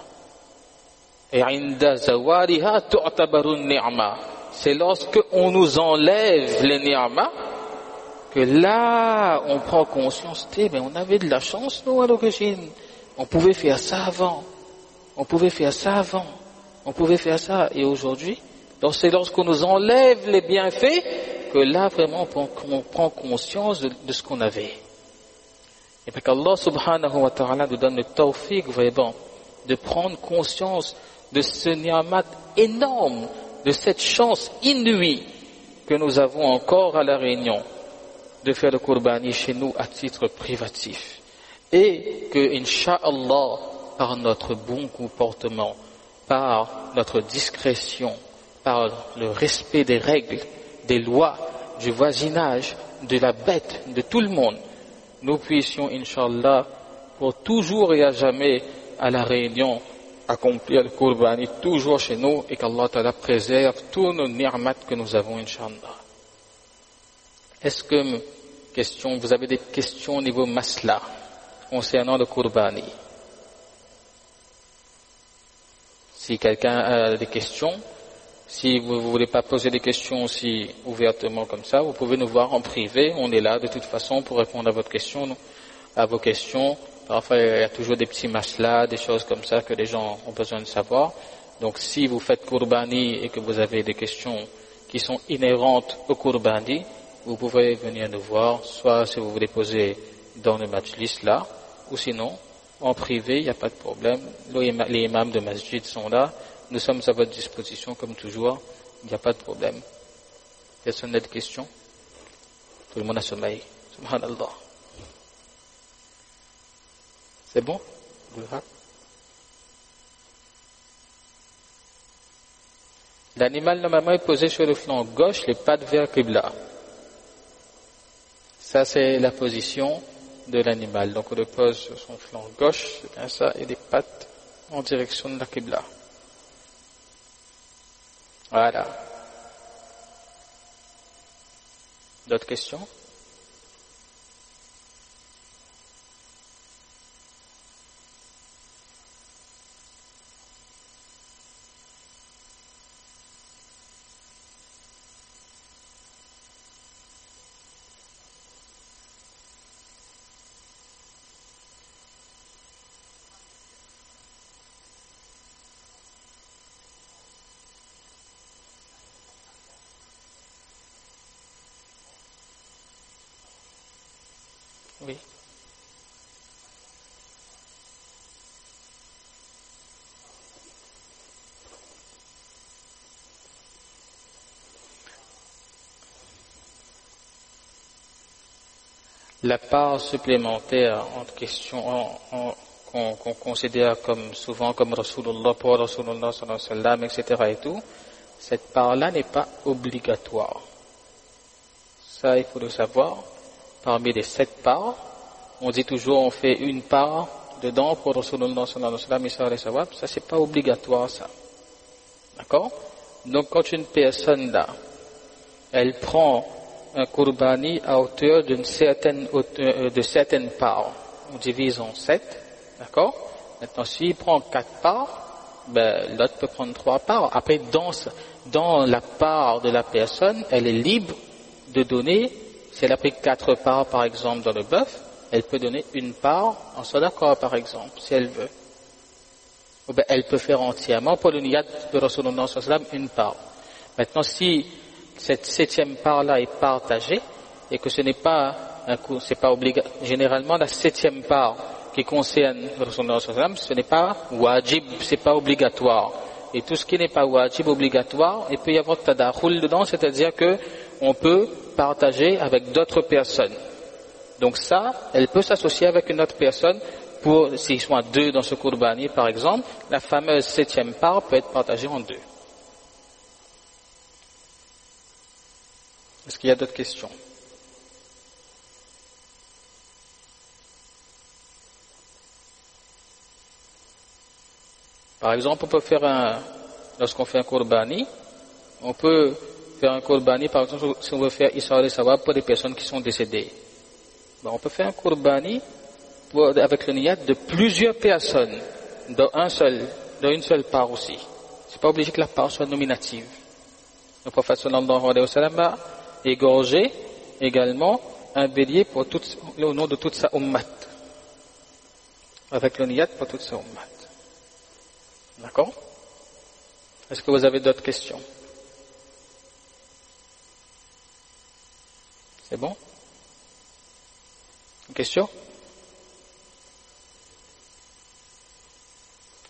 Et inda zawariha tu'tabaru ni'ma. C'est lorsque on nous enlève les ni'ma que là, on prend conscience. Mais on avait de la chance, nous, à l'origine. On pouvait faire ça avant. On pouvait faire ça avant. On pouvait faire ça. Et aujourd'hui, donc c'est lorsqu'on nous enlève les bienfaits que là, vraiment, on prend conscience de ce qu'on avait. Et puis qu'Allah subhanahu wa ta'ala nous donne le tawfiq vraiment de prendre conscience de ce ni'mat énorme, de cette chance inouïe que nous avons encore à la Réunion de faire le Qurbani chez nous à titre privatif. Et que, Inch'Allah, par notre bon comportement, par notre discrétion, par le respect des règles, des lois, du voisinage, de la bête, de tout le monde, nous puissions, Inch'Allah, pour toujours et à jamais à la Réunion, accomplir le Qurbani toujours chez nous et qu'Allah Ta'ala préserve tous nos ni'mat que nous avons, Inch'Allah. Est-ce que, vous avez des questions au niveau masla concernant le Qurbani? Si quelqu'un a des questions, si vous ne voulez pas poser des questions aussi ouvertement comme ça, vous pouvez nous voir en privé. On est là de toute façon pour répondre à vos questions. Parfois, il y a toujours des petits maslas, des choses comme ça que les gens ont besoin de savoir. Donc, si vous faites Qurbani et que vous avez des questions qui sont inhérentes au Qurbani, vous pouvez venir nous voir, soit si vous voulez poser dans le majlis là, ou sinon, en privé, il n'y a pas de problème. Les imams de masjid sont là. Nous sommes à votre disposition, comme toujours. Il n'y a pas de problème. Personne n'a de questions? Tout le monde a sommeil. Subhanallah. C'est bon? L'animal, normalement, est posé sur le flanc gauche, les pattes vers Qibla. Ça, c'est la position de l'animal. Donc, on le pose sur son flanc gauche, c'est bien ça, et les pattes en direction de la Qibla. Voilà. D'autres questions? Oui. La part supplémentaire entre questions qu'on considère comme souvent comme Rasulullah, pour Rasulullah sallallahu alayhi wa sallam, etc. et tout, cette part-là n'est pas obligatoire. Ça, il faut le savoir. Parmi les 7 parts, on dit toujours on fait une part dedans pour Rasulullah sallallahu alayhi wa sallam, ça c'est pas obligatoire ça. D'accord? Donc quand une personne là, elle prend un Qurbani à hauteur de certaines parts, on divise en 7, d'accord? Maintenant s'il prend 4 parts, l'autre peut prendre 3 parts. Après dans la part de la personne, elle est libre de donner. Si elle a pris 4 parts, par exemple, dans le bœuf, elle peut donner une part en sadaqa, par exemple, si elle veut. Ou bien, elle peut faire entièrement pour le niyat de Rasulullah sallallahu alayhi wa sallam une part. Maintenant, si cette 7e part-là est partagée, et que ce n'est pas un coup, c'est pas obligatoire, généralement, la 7e part qui concerne Rasulullah sallallahu alayhi wa sallam, ce n'est pas wajib, c'est pas obligatoire. Et tout ce qui n'est pas wajib, obligatoire, il peut y avoir tadakhul dedans, c'est-à-dire que on peut partager avec d'autres personnes. Donc ça, elle peut s'associer avec une autre personne pour, s'ils sont à 2 dans ce Qurbani par exemple, la fameuse 7e part peut être partagée en 2. Est-ce qu'il y a d'autres questions? Par exemple, on peut faire lorsqu'on fait un Qurbani, on peut faire un Qurbani, par exemple, si on veut faire Isra al-Sawab pour des personnes qui sont décédées. Ben, on peut faire un Qurbani avec le niyat de plusieurs personnes, d'une seule part aussi. C'est pas obligé que la part soit nominative. Le prophète sallallahu alayhi wa sallam a égorgé également un bélier au nom de toute sa ummat. Avec le niyat pour toute sa ummat. D'accord? Est-ce que vous avez d'autres questions? C'est bon? Une question?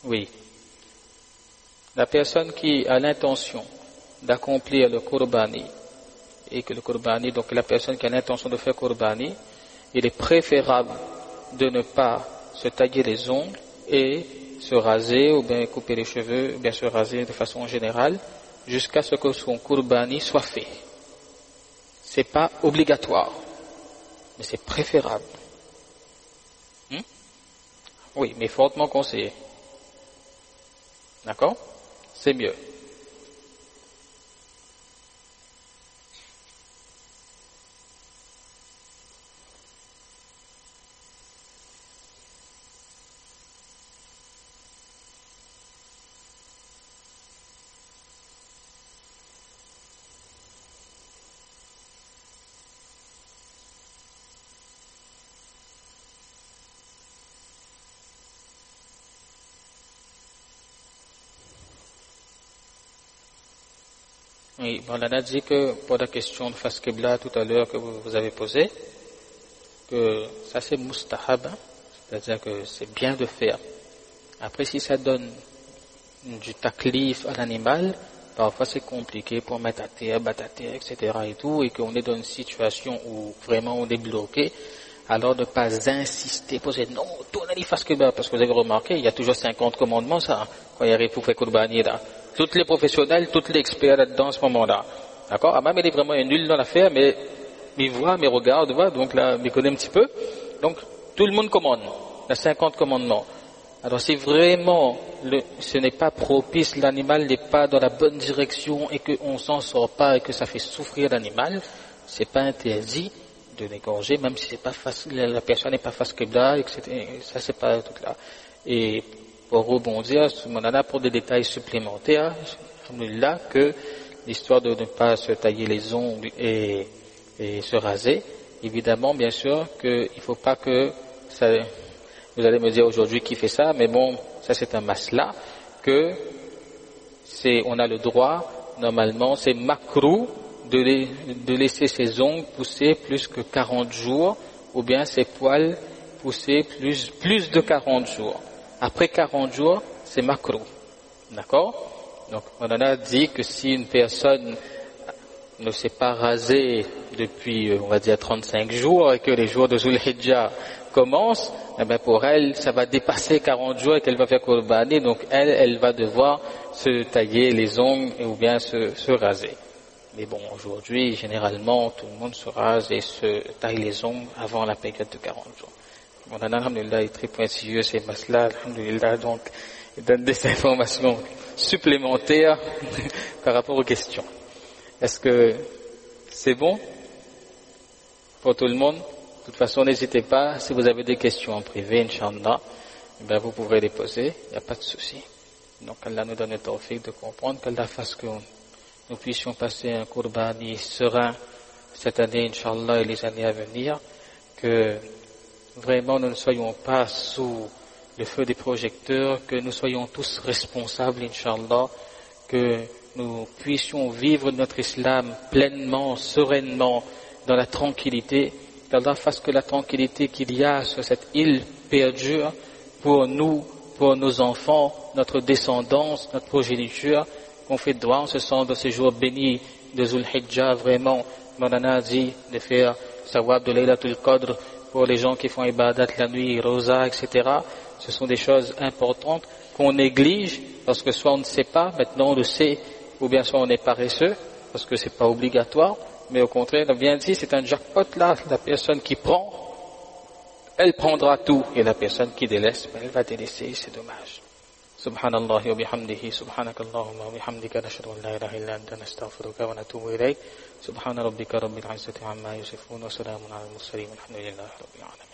Oui. La personne qui a l'intention d'accomplir le Qurbani, et que le Qurbani, donc la personne qui a l'intention de faire Qurbani, il est préférable de ne pas se tailler les ongles et se raser ou bien couper les cheveux, ou bien se raser de façon générale, jusqu'à ce que son Qurbani soit fait. C'est pas obligatoire, mais c'est préférable. Oui, mais fortement conseillé. D'accord? C'est mieux. Oui, on a dit que pour la question de face Qibla tout à l'heure que vous avez posée, que ça c'est mustahab, c'est-à-dire que c'est bien de faire. Après, si ça donne du taklif à l'animal, parfois c'est compliqué pour mettre à terre, battre à terre, etc. et tout, et qu'on est dans une situation où vraiment on est bloqué, alors de ne pas insister pour dire non, tournez les face Qibla, parce que vous avez remarqué, il y a toujours 50 commandements, ça, quand il arrive pour faire Qurbani là. Tous les professionnels, tous les experts là-dedans, à ce moment-là. D'accord? Amam, il est vraiment nul dans l'affaire, mais il voit, mais regarde, voit, donc là, il connaît un petit peu. Donc, tout le monde commande. Il y a 50 commandements. Alors, si vraiment ce n'est pas propice, l'animal n'est pas dans la bonne direction et qu'on s'en sort pas et que ça fait souffrir l'animal, c'est pas interdit de l'égorger, même si c'est pas facile, la personne n'est pas face Qibla, etc. Ça, c'est pas tout là. Et pour rebondir, on en a pour des détails supplémentaires, alhamdoulilah, que l'histoire de ne pas se tailler les ongles et se raser, évidemment, bien sûr, qu'il ne faut pas que ça, vous allez me dire aujourd'hui qui fait ça, mais bon, ça c'est un masla, que on a le droit, normalement, c'est makrou de laisser ses ongles pousser plus que 40 jours, ou bien ses poils pousser plus de 40 jours. Après 40 jours, c'est makrou. D'accord? Donc, on en a dit que si une personne ne s'est pas rasée depuis, on va dire, 35 jours, et que les jours de Zul Hijjah commencent, eh bien, pour elle, ça va dépasser 40 jours et qu'elle va faire Qurbani, donc elle va devoir se tailler les ongles ou bien se raser. Mais bon, aujourd'hui, généralement, tout le monde se rase et se taille les ongles avant la période de 40 jours. Mon nana, alhamdoulilah, est très pointilleux, ces masses-là, alhamdoulilah, donc, il donne des informations supplémentaires par rapport aux questions. Est-ce que c'est bon pour tout le monde? De toute façon, n'hésitez pas, si vous avez des questions en privé, Inch'Allah, eh bien, vous pourrez les poser, il n'y a pas de souci. Donc, Allah nous donne le tawfiq de comprendre, qu'Allah fasse que nous puissions passer un Qurbani serein cette année, Inch'Allah, et les années à venir, que vraiment nous ne soyons pas sous le feu des projecteurs, que nous soyons tous responsables, Inch'Allah, que nous puissions vivre notre islam pleinement, sereinement, dans la tranquillité, qu'Allah fasse que la tranquillité qu'il y a sur cette île perdure pour nous, pour nos enfants, notre descendance, notre progéniture, qu'on fait droit en ce sens de ces jours bénis de Zul Hijjah, vraiment, on en a dit de faire Sawab de Laylatul Qadr pour les gens qui font ibadat la nuit, rosa, etc. Ce sont des choses importantes qu'on néglige parce que soit on ne sait pas, maintenant on le sait, ou bien soit on est paresseux parce que c'est pas obligatoire, mais au contraire, bien dit, c'est un jackpot là, la personne qui prend, elle prendra tout, et la personne qui délaisse, elle va délaisser, c'est dommage. Subhanallah wa bihamdihi, subhanakallahumma wa bihamdika, nashhadu an la ilaha illa anta, nastaghfiruka wa natubu ilayk. Subhana rabbika rabbil izzati amma yasifun, wa salamun ala al-mursalin, walhamdulillahi rabbil alamin.